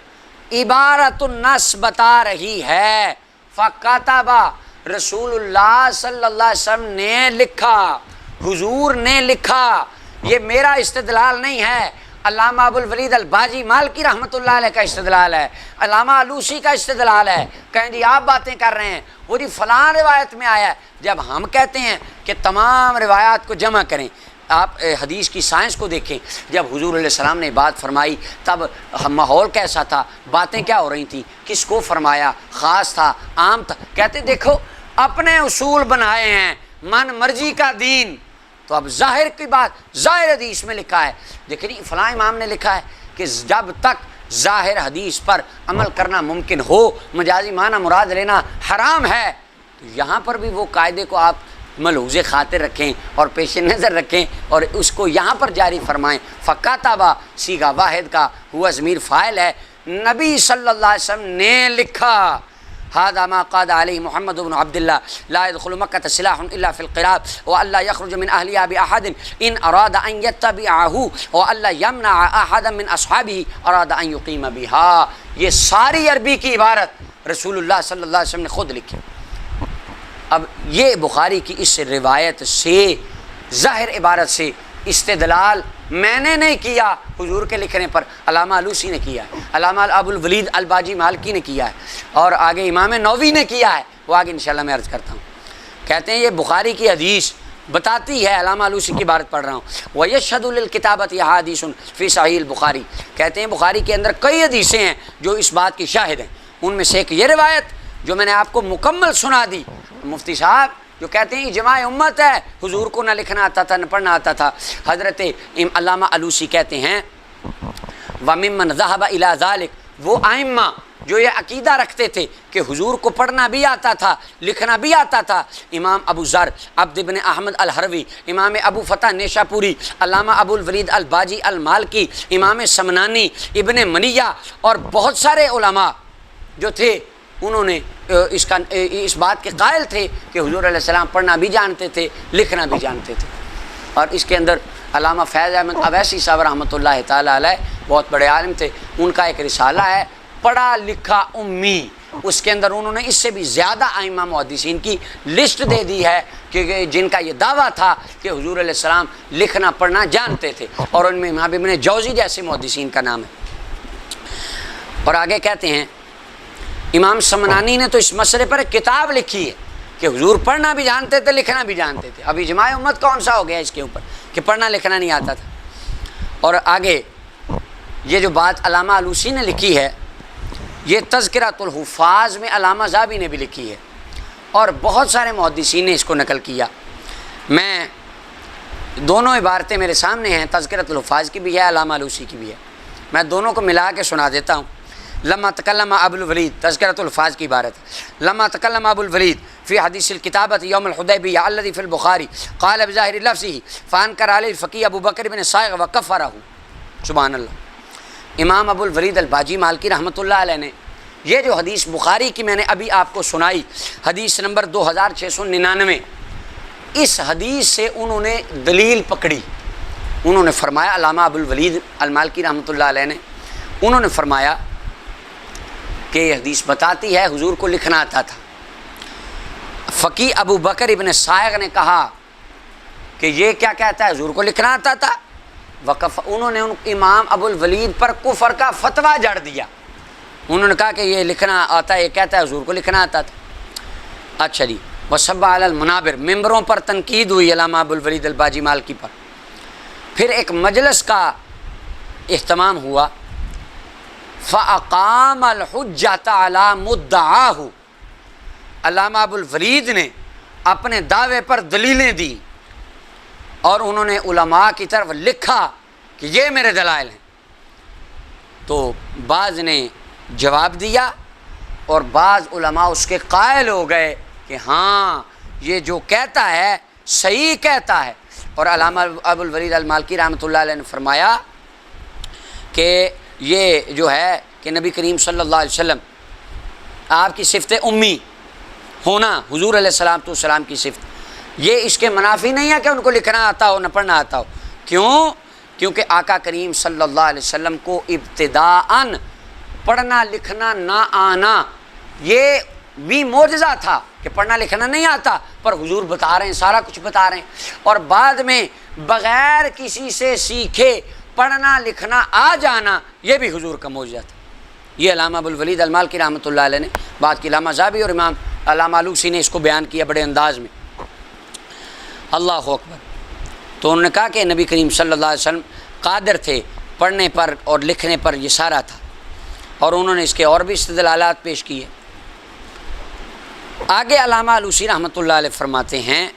S1: عبارت النص بتا رہی ہے، فکاتبہ رسول اللہ صلی اللہ علیہ وسلم نے لکھا، حضور نے لکھا، یہ میرا استدلال نہیں ہے، علامہ ابو الولید الباجی مالکی رحمۃ اللہ علیہ کا استدلال ہے، علامہ آلوسی کا استدلال ہے۔ کہیں جی آپ باتیں کر رہے ہیں، وہ جی فلاں روایت میں آیا ہے، جب ہم کہتے ہیں کہ تمام روایات کو جمع کریں، آپ حدیث کی سائنس کو دیکھیں، جب حضور علیہ السلام نے بات فرمائی تب ماحول کیسا تھا، باتیں کیا ہو رہی تھیں، کس کو فرمایا، خاص تھا عام تھا، کہتے دیکھو اپنے اصول بنائے ہیں، من مرضی کا دین، تو اب ظاہر کی بات ظاہر حدیث میں لکھا ہے، دیکھیں فلاں امام نے لکھا ہے کہ جب تک ظاہر حدیث پر عمل کرنا ممکن ہو، مجازی معنی مراد لینا حرام ہے، تو یہاں پر بھی وہ قاعدے کو آپ ملحوظ خاطر رکھیں اور پیش نظر رکھیں اور اس کو یہاں پر جاری فرمائیں۔ فکاتبہ صیغہ واحد کا ہوا ضمیر فاعل ہے، نبی صلی اللہ علیہ وسلم نے لکھا، هذا ما قاد عليه محمد بن عبد الله لا يدخل مكة سلاح إلا في القراب وألا يخرج من أهلها بأحد إن أراد أن يتبعه وألا يمنع أحدا من أصحابه أراد أن يقيم بها۔ یہ ساری عربی کی عبارت رسول اللہ صلی اللہ علیہ وسلم نے خود لکھی۔ اب یہ بخاری کی اس روایت سے ظاہر عبارت سے استدلال میں نے نہیں کیا حضور کے لکھنے پر، علامہ آلوسی نے کیا ہے، علامہ ابو الولید الباجی مالکی نے کیا ہے، اور آگے امام نووی نے کیا ہے، وہ آگے انشاءاللہ میں عرض کرتا ہوں۔ کہتے ہیں یہ بخاری کی حدیث بتاتی ہے، علامہ آلوسی کی عبارت پڑھ رہا ہوں، وَيَشْهَدُ لِلْكِتَابَةِ أَحَادِيثٌ فِي صحیح البخاری، کہتے ہیں بخاری کے اندر کئی حدیثیں ہیں جو اس بات کی شاہد ہیں، ان میں سے ایک یہ روایت جو میں نے آپ کو مکمل سنا دی، مفتی صاحب جو کہتے ہیں اجماع امت ہے، حضور کو نہ لکھنا آتا تھا نہ پڑھنا آتا تھا۔ حضرت علامہ آلوسی کہتے ہیں وَمِمَّنْ ذَهَبَ إِلَى ذَلِكَ، وہ ائمہ جو یہ عقیدہ رکھتے تھے کہ حضور کو پڑھنا بھی آتا تھا لکھنا بھی آتا تھا، امام ابو ذر عبد بن احمد الحروی، امام ابو فتح نیشاپوری، علامہ ابو الولید الباجی المالکی، امام سمنانی، ابن منیہ اور بہت سارے علماء جو تھے انہوں نے اس بات کے قائل تھے کہ حضور علیہ السلام پڑھنا بھی جانتے تھے لکھنا بھی جانتے تھے۔ اور اس کے اندر علامہ فیض احمد اویسی صاحب رحمۃ اللہ تعالیٰ علیہ بہت بڑے عالم تھے، ان کا ایک رسالہ ہے پڑھا لکھا امی، اس کے اندر انہوں نے اس سے بھی زیادہ ائمہ محدثین کی لسٹ دے دی ہے کہ جن کا یہ دعویٰ تھا کہ حضور علیہ السلام لکھنا پڑھنا جانتے تھے، اور ان میں امام ابن جوزی جیسے محدثین کا نام ہے۔ اور آگے کہتے ہیں امام سمنانی نے تو اس مسئلے پر ایک کتاب لکھی ہے کہ حضور پڑھنا بھی جانتے تھے لکھنا بھی جانتے تھے۔ اب اجماع امت کون سا ہو گیا اس کے اوپر کہ پڑھنا لکھنا نہیں آتا تھا۔ اور آگے یہ جو بات علامہ آلوسی نے لکھی ہے یہ تذکرۃ الحفاظ میں علامہ ذہبی نے بھی لکھی ہے، اور بہت سارے محدثین نے اس کو نقل کیا۔ میں دونوں عبارتیں میرے سامنے ہیں، تذکرۃ الحفاظ کی بھی ہے علامہ آلوسی کی بھی ہے، میں دونوں کو ملا کے سنا دیتا ہوں۔ لما تکلم ابو الولید، تذکرۃ الحفاظ کی عبارت ہے، لما تکلم ابو الولید فی حدیث الکتابۃ یوم الحدیبیہ الذی فی البخاری قال بظاہر لفظہ فانکر علیہ الفقیہ ابو بکر بن صائغ وکفرہ۔ سبحان اللہ۔ امام ابو الولید الباجی مالکی رحمۃ اللہ علیہ نے یہ جو حدیث بخاری کی میں نے ابھی آپ کو سنائی، حدیث نمبر 2699، اس حدیث سے انہوں نے دلیل پکڑی۔ انہوں نے فرمایا، علامہ ابو الولید المالکی رحمۃ اللہ علیہ نے انہوں نے فرمایا کہ یہ حدیث بتاتی ہے حضور کو لکھنا آتا تھا۔ فقی ابو بکر ابن صائغ نے کہا کہ یہ کیا کہتا ہے حضور کو لکھنا آتا تھا، انہوں نے امام ابو الولید پر کفر کا فتویٰ جڑ دیا۔ انہوں نے کہا کہ یہ لکھنا آتا ہے، یہ کہتا ہے حضور کو لکھنا آتا تھا۔ اچھا جی، وصب علی المنابر، ممبروں پر تنقید ہوئی علامہ ابو الولید الباجی مالکی پر۔ پھر ایک مجلس کا اہتمام ہوا، فَأَقَامَ الْحُجَّةَ عَلَى مُدَّعَاهُ، علامہ ابو الولید نے اپنے دعوے پر دلیلیں دی، اور انہوں نے علماء کی طرف لکھا کہ یہ میرے دلائل ہیں۔ تو بعض نے جواب دیا اور بعض علماء اس کے قائل ہو گئے کہ ہاں یہ جو کہتا ہے صحیح کہتا ہے۔ اور علامہ ابو الولید المالکی رحمۃ اللہ علیہ نے فرمایا کہ یہ جو ہے کہ نبی کریم صلی اللہ علیہ وسلم آپ کی صفت امی ہونا، حضور علیہ السلام کی صفت، یہ اس کے منافی نہیں ہے کہ ان کو لکھنا آتا ہو نہ پڑھنا آتا ہو۔ کیوں؟ کیونکہ آقا کریم صلی اللہ علیہ وسلم کو ابتداءً پڑھنا لکھنا نہ آنا یہ بھی معجزہ تھا کہ پڑھنا لکھنا نہیں آتا، پر حضور بتا رہے ہیں، سارا کچھ بتا رہے ہیں، اور بعد میں بغیر کسی سے سیکھے پڑھنا لکھنا آ جانا یہ بھی حضور کا معجزہ تھا۔ یہ علامہ ابو الولید المالکی رحمۃ اللہ علیہ نے بات کی، علامہ ذہبی اور امام علامہ آلوسی نے اس کو بیان کیا بڑے انداز میں۔ اللہ اکبر۔ تو انہوں نے کہا کہ نبی کریم صلی اللہ علیہ وسلم قادر تھے پڑھنے پر اور لکھنے پر، یہ سارا تھا، اور انہوں نے اس کے اور بھی استدلالات پیش کیے۔ آگے علامہ آلوسی رحمۃ اللہ علیہ فرماتے ہیں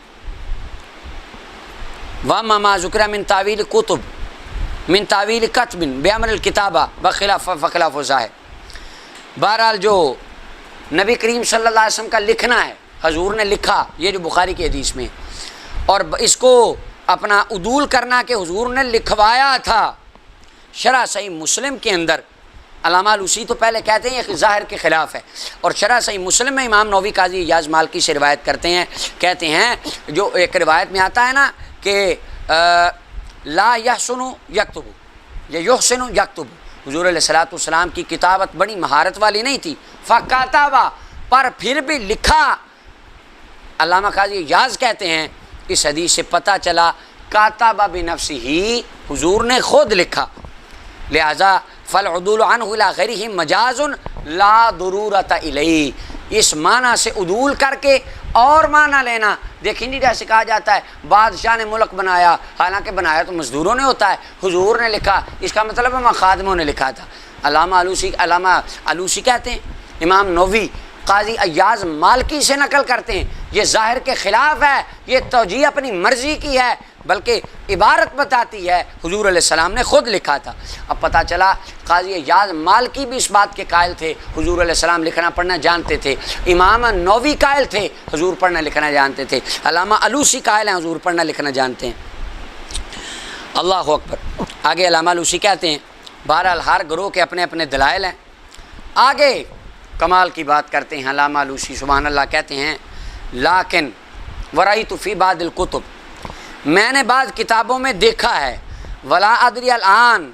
S1: وَمَا مَا ذُكِرَ مِن تَأْوِيلِ كُتُبٍ من تعویل کتب بیامر الکتابہ بخلاف فخلاف ظاہر۔ بہرحال جو نبی کریم صلی اللہ علیہ وسلم کا لکھنا ہے، حضور نے لکھا، یہ جو بخاری کی حدیث میں، اور اس کو اپنا عدول کرنا کہ حضور نے لکھوایا تھا۔ شرح صحیح مسلم کے اندر علامہ آلوسی تو پہلے کہتے ہیں یہ ظاہر کے خلاف ہے، اور شرح صحیح مسلم میں امام نووی قاضی ایاز مالکی سے روایت کرتے ہیں، کہتے ہیں جو ایک روایت میں آتا ہے نا کہ لا یحسن یکتب یا یحسن یکتب، حضور علیہ السلام کی کتابت بڑی مہارت والی نہیں تھی، فکاتبہ، پر پھر بھی لکھا۔ علامہ قاضی ایاز کہتے ہیں اس حدیث سے پتہ چلا کاتب بنفسہ، حضور نے خود لکھا، لہذا فالعدول عنہ الی غیرہ مجاز لا ضرورت الیہ، اس معنی سے عدول کر کے اور معنی لینا، دیکھیں جی جیسے کہا جاتا ہے بادشاہ نے ملک بنایا، حالانکہ بنایا تو مزدوروں نے ہوتا ہے، حضور نے لکھا، اس کا مطلب ہے خادموں نے لکھا تھا۔ علامہ علوسی کہتے ہیں، امام نووی قاضی ایاز مالکی سے نقل کرتے ہیں، یہ ظاہر کے خلاف ہے، یہ توجیہ اپنی مرضی کی ہے، بلکہ عبارت بتاتی ہے حضور علیہ السلام نے خود لکھا تھا۔ اب پتہ چلا قاضی ایاز مالکی بھی اس بات کے قائل تھے، حضور علیہ السلام لکھنا پڑھنا جانتے تھے، امام نووی قائل تھے، حضور پڑھنا لکھنا جانتے تھے، علامہ علوسی قائل ہیں حضور پڑھنا لکھنا جانتے ہیں۔ اللہ اکبر۔ آگے علامہ علوسی کہتے ہیں، بہرحال ہر گروہ کے اپنے اپنے دلائل ہیں۔ آگے کمال کی بات کرتے ہیں علامہ علوسی سبحان اللہ، کہتے ہیں لیکن ورأیت فی بعض الکتب، میں نے بعض کتابوں میں دیکھا ہے، ولا ادری الآن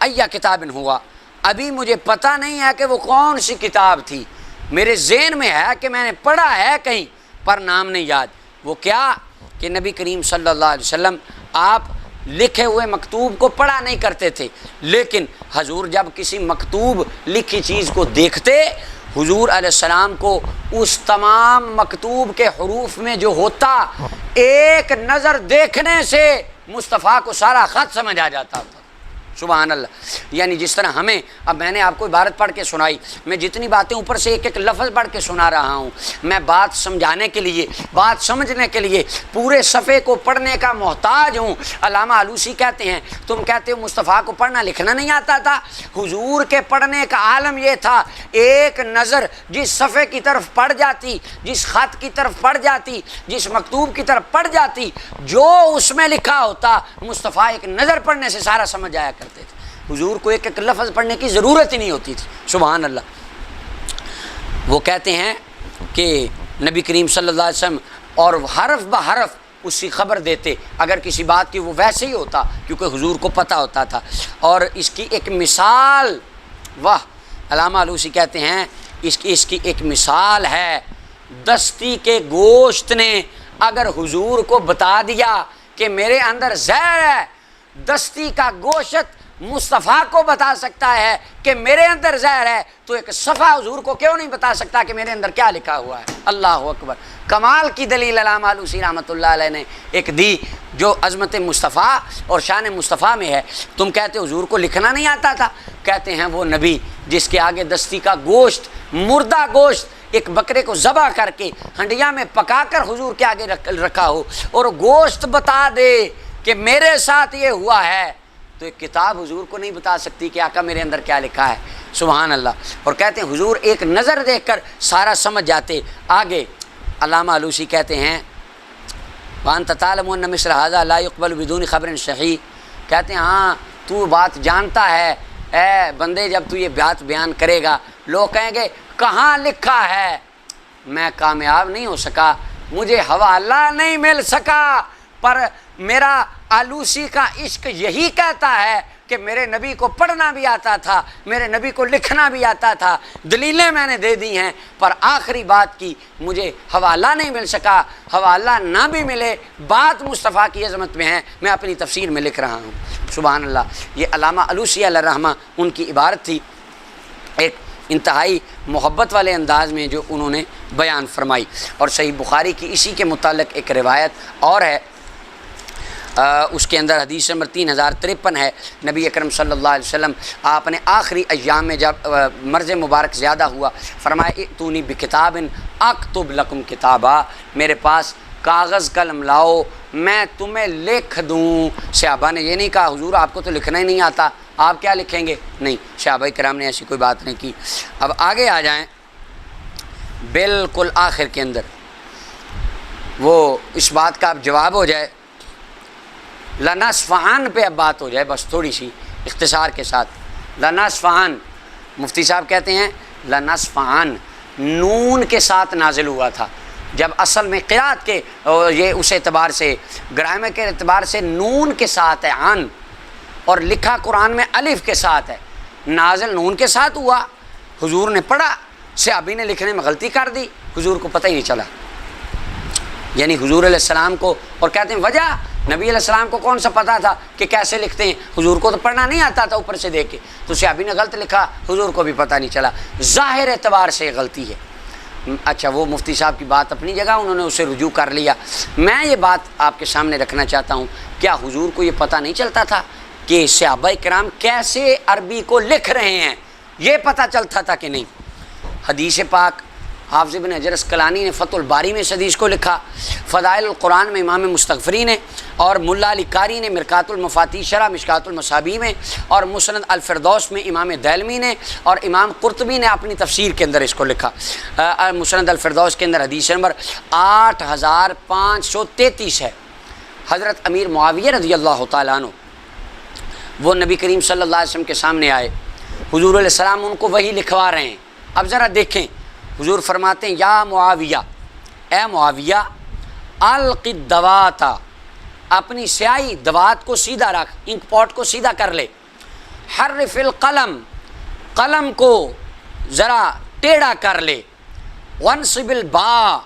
S1: ای کتاب ہوا، ابھی مجھے پتہ نہیں ہے کہ وہ کون سی کتاب تھی، میرے ذہن میں ہے کہ میں نے پڑھا ہے کہیں پر نام نہیں یاد۔ وہ کیا کہ نبی کریم صلی اللہ علیہ وسلم آپ لکھے ہوئے مکتوب کو پڑھا نہیں کرتے تھے، لیکن حضور جب کسی مکتوب لکھی چیز کو دیکھتے، حضور علیہ السلام کو اس تمام مکتوب کے حروف میں جو ہوتا، ایک نظر دیکھنے سے مصطفیٰ کو سارا خط سمجھ آ جاتا تھا۔ سبحان اللہ۔ یعنی جس طرح ہمیں، اب میں نے آپ کو عبارت پڑھ کے سنائی، میں جتنی باتیں اوپر سے ایک ایک لفظ پڑھ کے سنا رہا ہوں، میں بات سمجھانے کے لیے، بات سمجھنے کے لیے پورے صفحے کو پڑھنے کا محتاج ہوں۔ علامہ علوسی کہتے ہیں، تم کہتے ہو مصطفیٰ کو پڑھنا لکھنا نہیں آتا تھا، حضور کے پڑھنے کا عالم یہ تھا، ایک نظر جس صفحے کی طرف پڑ جاتی، جس خط کی طرف پڑ جاتی، جس مکتوب کی طرف پڑ جاتی، جو اس میں لکھا ہوتا، مصطفیٰ ایک نظر پڑھنے سے سارا سمجھ آیا کرتے تھے۔ حضور کو ایک ایک لفظ پڑھنے کی ضرورت ہی نہیں ہوتی تھی۔ سبحان اللہ۔ وہ کہتے ہیں کہ نبی کریم صلی اللہ علیہ وسلم اور حرف بحرف اس کی خبر دیتے، اگر کسی بات کی وہ ویسے ہی ہوتا، کیونکہ حضور کو پتہ ہوتا تھا۔ اور اس کی ایک مثال، واہ، علامہ علوسی کہتے ہیں اس کی ایک مثال ہے، دستی کے گوشت نے اگر حضور کو بتا دیا کہ میرے اندر زہر ہے، دستی کا گوشت مصطفیٰ کو بتا سکتا ہے کہ میرے اندر زہر ہے، تو ایک صفحہ حضور کو کیوں نہیں بتا سکتا کہ میرے اندر کیا لکھا ہوا ہے؟ اللہ اکبر۔ کمال کی دلیل علامہ علوسی رحمۃ اللہ علیہ نے ایک دی، جو عظمت مصطفیٰ اور شان مصطفیٰ میں ہے۔ تم کہتے حضور کو لکھنا نہیں آتا تھا، کہتے ہیں وہ نبی جس کے آگے دستی کا گوشت، مردہ گوشت، ایک بکرے کو ذبح کر کے ہنڈیا میں پکا کر حضور کے آگے رکھا ہو، اور گوشت بتا دے کہ میرے ساتھ یہ ہوا ہے، تو ایک کتاب حضور کو نہیں بتا سکتی کہ آقا میرے اندر کیا لکھا ہے۔ سبحان اللہ۔ اور کہتے ہیں حضور ایک نظر دیکھ کر سارا سمجھ جاتے۔ آگے علامہ علوسی کہتے ہیں وَأَنْتَ تَعْلَمُ أَنَّ مِثْلَ هَذَا لَا يُقْبَلُ بِدُونِ خَبْرٍ صحیح، کہتے ہیں ہاں تو بات جانتا ہے، اے بندے جب تو یہ بات بیان کرے گا، لوگ کہیں گے کہاں لکھا ہے؟ میں کامیاب نہیں ہو سکا، مجھے حوالہ نہیں مل سکا، پر میرا علوسی کا عشق یہی کہتا ہے کہ میرے نبی کو پڑھنا بھی آتا تھا، میرے نبی کو لکھنا بھی آتا تھا، دلیلیں میں نے دے دی ہیں، پر آخری بات کی مجھے حوالہ نہیں مل سکا۔ حوالہ نہ بھی ملے، بات مصطفیٰ کی عظمت میں ہے، میں اپنی تفسیر میں لکھ رہا ہوں۔ سبحان اللہ۔ یہ علامہ علوسی علیہ الرحمہ ان کی عبارت تھی، ایک انتہائی محبت والے انداز میں جو انہوں نے بیان فرمائی۔ اور صحیح بخاری کی اسی کے متعلق ایک روایت اور ہے، اس کے اندر حدیث نمبر 3053 ہے، نبی اکرم صلی اللہ علیہ وسلم آپ نے آخری ایام میں جب مرض مبارک زیادہ ہوا، فرمایا ائتونی بکتاب اکتب لکم کتابا، میرے پاس کاغذ قلم لاؤ میں تمہیں لکھ دوں۔ صحابہ نے یہ نہیں کہا حضور آپ کو تو لکھنا ہی نہیں آتا، آپ کیا لکھیں گے؟ نہیں، صحابہ کرام نے ایسی کوئی بات نہیں کی۔ اب آگے آ جائیں، بالکل آخر کے اندر وہ اس بات کا اب جواب ہو جائے، لنصفعن پہ اب بات ہو جائے، بس تھوڑی سی اختصار کے ساتھ۔ لنصفعن، مفتی صاحب کہتے ہیں لنصفعن نون کے ساتھ نازل ہوا تھا، جب اصل میں قرات کے یہ اس اعتبار سے گرامر کے اعتبار سے نون کے ساتھ ہے عن، اور لکھا قرآن میں الف کے ساتھ ہے، نازل نون کے ساتھ ہوا، حضور نے پڑھا، صحابی نے لکھنے میں غلطی کر دی، حضور کو پتہ ہی نہیں چلا، یعنی حضور علیہ السلام کو۔ اور کہتے ہیں وجہ نبی علیہ السلام کو کون سا پتا تھا کہ کیسے لکھتے ہیں؟ حضور کو تو پڑھنا نہیں آتا تھا اوپر سے دیکھ کے، تو صحابی نے غلط لکھا، حضور کو بھی پتہ نہیں چلا، ظاہر اعتبار سے غلطی ہے۔ اچھا، وہ مفتی صاحب کی بات اپنی جگہ، انہوں نے اسے رجوع کر لیا۔ میں یہ بات آپ کے سامنے رکھنا چاہتا ہوں، کیا حضور کو یہ پتہ نہیں چلتا تھا کہ صحابہ کرام کیسے عربی کو لکھ رہے ہیں؟ یہ پتہ چلتا تھا کہ نہیں؟ حدیث پاک حافظ ابن حجر اسقلانی نے فتح الباری میں اس حدیث کو لکھا، فضائل القرآن میں امام مستغفری نے، اور ملا علی قاری نے مرکات المفاتیح شرح مشکات المصابیح میں، اور مسند الفردوس میں امام دہلوی نے، اور امام قرطبی نے اپنی تفسیر کے اندر اس کو لکھا۔ مسند الفردوس کے اندر حدیث نمبر 8533 ہے۔ حضرت امیر معاویہ رضی اللہ تعالیٰ عنہ وہ نبی کریم صلی اللہ علیہ وسلم کے سامنے آئے، حضور علیہ السلام ان کو وہی لکھوا رہے ہیں۔ اب ذرا دیکھیں، حضور فرماتے ہیں یا معاویہ، اے معاویہ، القِ الدوات، اپنی سیاہی دوات کو سیدھا رکھ، انک پاٹ کو سیدھا کر لے، حرف القلم، قلم کو ذرا ٹیڑھا کر لے، وانصب البا،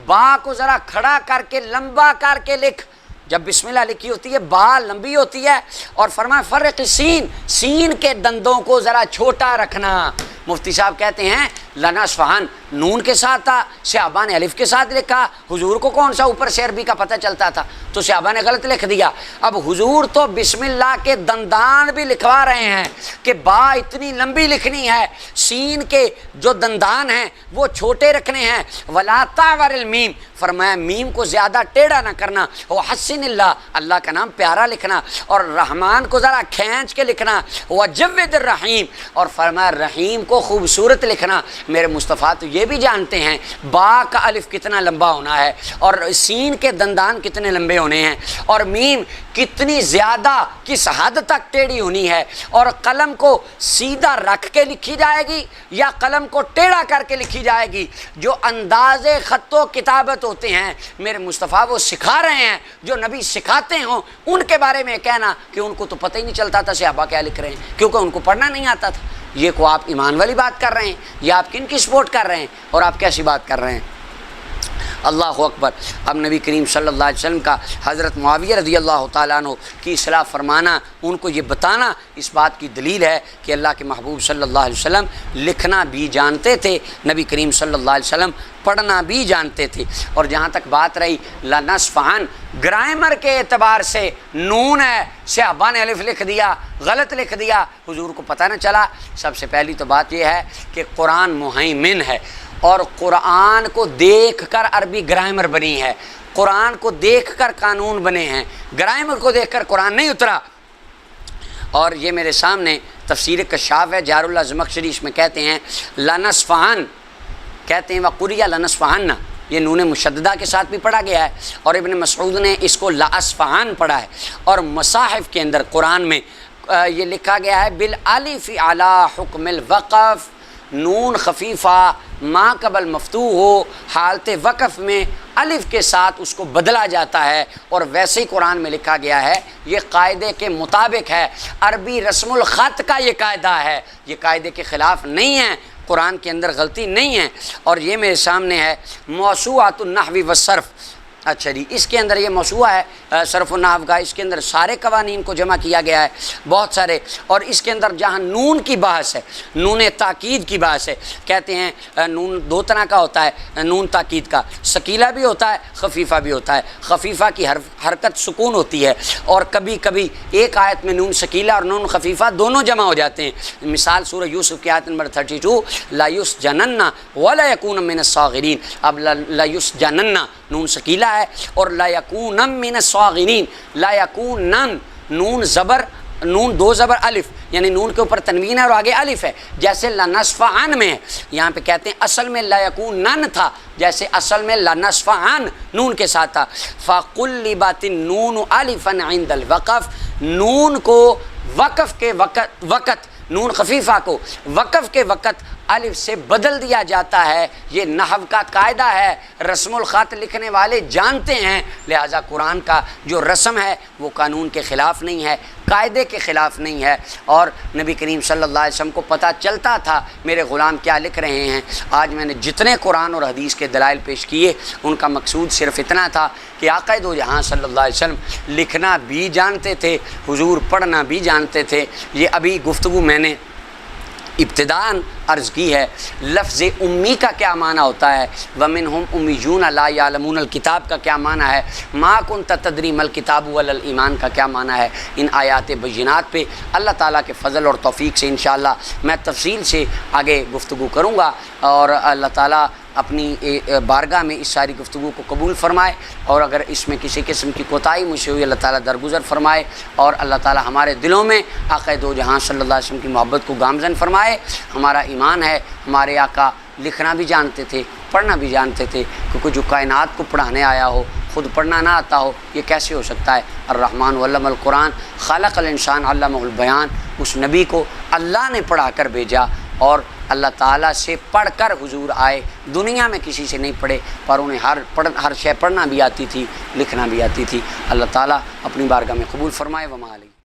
S1: با کو ذرا کھڑا کر کے لمبا کر کے لکھ، جب بسم اللہ لکھی ہوتی ہے با لمبی ہوتی ہے، اور فرمایا فرق سین، سین کے دندوں کو ذرا چھوٹا رکھنا۔ مفتی صاحب کہتے ہیں لنصفہن نون کے ساتھ تھا، صحابہ نے الف کے ساتھ لکھا، حضور کو کون سا اوپر سے عربی کا پتہ چلتا تھا؟ تو صحابہ نے غلط لکھ دیا۔ اب حضور تو بسم اللہ کے دندان بھی لکھوا رہے ہیں کہ با اتنی لمبی لکھنی ہے، سین کے جو دندان ہیں وہ چھوٹے رکھنے ہیں، ولا تعور المیم، فرمایا میم کو زیادہ ٹیڑھا نہ کرنا، وحسن اللہ، اللہ کا نام پیارا لکھنا، اور رحمان کو ذرا کھینچ کے لکھنا، وجود الرحیم، اور فرمایا رحیم کو خوبصورت لکھنا۔ میرے مصطفیٰ تو یہ بھی جانتے ہیں با کا الف کتنا لمبا ہونا ہے، اور سین کے دندان کتنے لمبے ہونے ہیں، اور میم کتنی زیادہ کس حد تک ٹیڑھی ہونی ہے، اور قلم کو سیدھا رکھ کے لکھی جائے گی یا قلم کو ٹیڑھا کر کے لکھی جائے گی۔ جو انداز خط و کتابت ہوتے ہیں میرے مصطفیٰ وہ سکھا رہے ہیں، جو نبی سکھاتے ہوں ان کے بارے میں کہنا کہ ان کو تو پتہ ہی نہیں چلتا تھا صحابہ کیا لکھ رہے ہیں، کیونکہ ان کو پڑھنا نہیں آتا تھا۔ یہ کو آپ ایمان والی بات کر رہے ہیں، یا آپ کن کی سپورٹ کر رہے ہیں، اور آپ کیسی بات کر رہے ہیں؟ اللہ اکبر۔ اب نبی کریم صلی اللہ علیہ وسلم کا حضرت معاویہ رضی اللہ تعالیٰ عنہ کی اصلاح فرمانا، ان کو یہ بتانا اس بات کی دلیل ہے کہ اللہ کے محبوب صلی اللہ علیہ وسلم لکھنا بھی جانتے تھے، نبی کریم صلی اللہ علیہ وسلم پڑھنا بھی جانتے تھے۔ اور جہاں تک بات رہی لنصفہن، گرامر کے اعتبار سے نون ہے، صحابہ نے الف لکھ دیا، غلط لکھ دیا، حضور کو پتہ نہ چلا۔ سب سے پہلی تو بات یہ ہے کہ قرآن مہیمن ہے، اور قرآن کو دیکھ کر عربی گرامر بنی ہے، قرآن کو دیکھ کر قانون بنے ہیں، گرامر کو دیکھ کر قرآن نہیں اترا۔ اور یہ میرے سامنے تفسیر کشاف ہے، جار اللہ زمخشری، اس میں کہتے ہیں لنصفہن، کہتے ہیں وقریہ لنصفہن، یہ نون مشددہ کے ساتھ بھی پڑھا گیا ہے، اور ابن مسعود نے اس کو لاصفہن پڑھا ہے، اور مصاحف کے اندر قرآن میں یہ لکھا گیا ہے بالالف علی حکم الوقف، نون خفیفہ ما قبل مفتوح ہو، حالت وقف میں الف کے ساتھ اس کو بدلا جاتا ہے، اور ویسے ہی قرآن میں لکھا گیا ہے، یہ قاعدے کے مطابق ہے، عربی رسم الخط کا یہ قاعدہ ہے، یہ قاعدے کے خلاف نہیں ہے، قرآن کے اندر غلطی نہیں ہے۔ اور یہ میرے سامنے ہے موسوعۃ النحو والصرف، اچھا جی، اس کے اندر یہ موسوعہ ہے صرف و نحو کا، اس کے اندر سارے قوانین کو جمع کیا گیا ہے، بہت سارے، اور اس کے اندر جہاں نون کی بحث ہے، نون تاکید کی بحث ہے، کہتے ہیں نون دو طرح کا ہوتا ہے، نون تاکید کا ثقیلہ بھی ہوتا ہے، خفیفہ بھی ہوتا ہے۔ خفیفہ کی حرکت سکون ہوتی ہے، اور کبھی کبھی ایک آیت میں نون ثقیلہ اور نون خفیفہ دونوں جمع ہو جاتے ہیں۔ مثال سورہ یوسف کی آیت نمبر 32، لا یسجنن ولا یکون من الصاغرین، اب لا یسجنن نون ثقیلہ ہے، اور لا یکون من الصاغرین، لا یکونن نون زبر، نون دو زبر الف، یعنی نون کے اوپر تنوین ہے اور آگے الف ہے، جیسے لنصفہن میں ہے، یہاں پہ کہتے ہیں اصل میں لا یکونن تھا، جیسے اصل میں لنصفہن نون کے ساتھ تھا۔ فقلبت النون الفا عند الوقف، نون کو وقف کے وقت نون خفیفہ کو وقف کے وقت الف سے بدل دیا جاتا ہے، یہ نحو کا قاعدہ ہے، رسم الخط لکھنے والے جانتے ہیں، لہٰذا قرآن کا جو رسم ہے وہ قانون کے خلاف نہیں ہے، قاعدے کے خلاف نہیں ہے، اور نبی کریم صلی اللہ علیہ وسلم کو پتہ چلتا تھا میرے غلام کیا لکھ رہے ہیں۔ آج میں نے جتنے قرآن اور حدیث کے دلائل پیش کیے ان کا مقصود صرف اتنا تھا کہ آقا دو جہاں صلی اللہ علیہ وسلم لکھنا بھی جانتے تھے، حضور پڑھنا بھی جانتے تھے۔ یہ ابھی گفتگو میں نے ابتداءً عرض کی ہے۔ لفظ امی کا کیا معنی ہوتا ہے؟ وَمِنْهُمْ أُمِّيُّونَ لَا يَعْلَمُونَ الْكِتَاب کا کیا معنی ہے؟ مَا كُنْتَ تَدْرِي مَا الْكِتَابُ وَلَا الْإِيمَانُ کا کیا معنی ہے؟ ان آیات بینات پہ اللہ تعالیٰ کے فضل اور توفیق سے انشاءاللہ میں تفصیل سے آگے گفتگو کروں گا، اور اللہ تعالیٰ اپنی بارگاہ میں اس ساری گفتگو کو قبول فرمائے، اور اگر اس میں کسی قسم کی کوتاہی مجھ سے ہوئی اللہ تعالیٰ درگزر فرمائے، اور اللہ تعالیٰ ہمارے دلوں میں آقا دو جہاں صلی اللہ علیہ وسلم کی محبت کو گامزن فرمائے۔ ہمارا ایمان ہے ہمارے آقا لکھنا بھی جانتے تھے، پڑھنا بھی جانتے تھے، کیونکہ جو کائنات کو پڑھانے آیا ہو خود پڑھنا نہ آتا ہو یہ کیسے ہو سکتا ہے؟ الرحمن علم القرآن خلق الانسان علمہ البیان، اس نبی کو اللہ نے پڑھا کر بھیجا، اور اللہ تعالیٰ سے پڑھ کر حضور آئے، دنیا میں کسی سے نہیں پڑھے، پر انہیں ہر شے پڑھنا بھی آتی تھی، لکھنا بھی آتی تھی۔ اللہ تعالیٰ اپنی بارگاہ میں قبول فرمائے۔ وما علیہ۔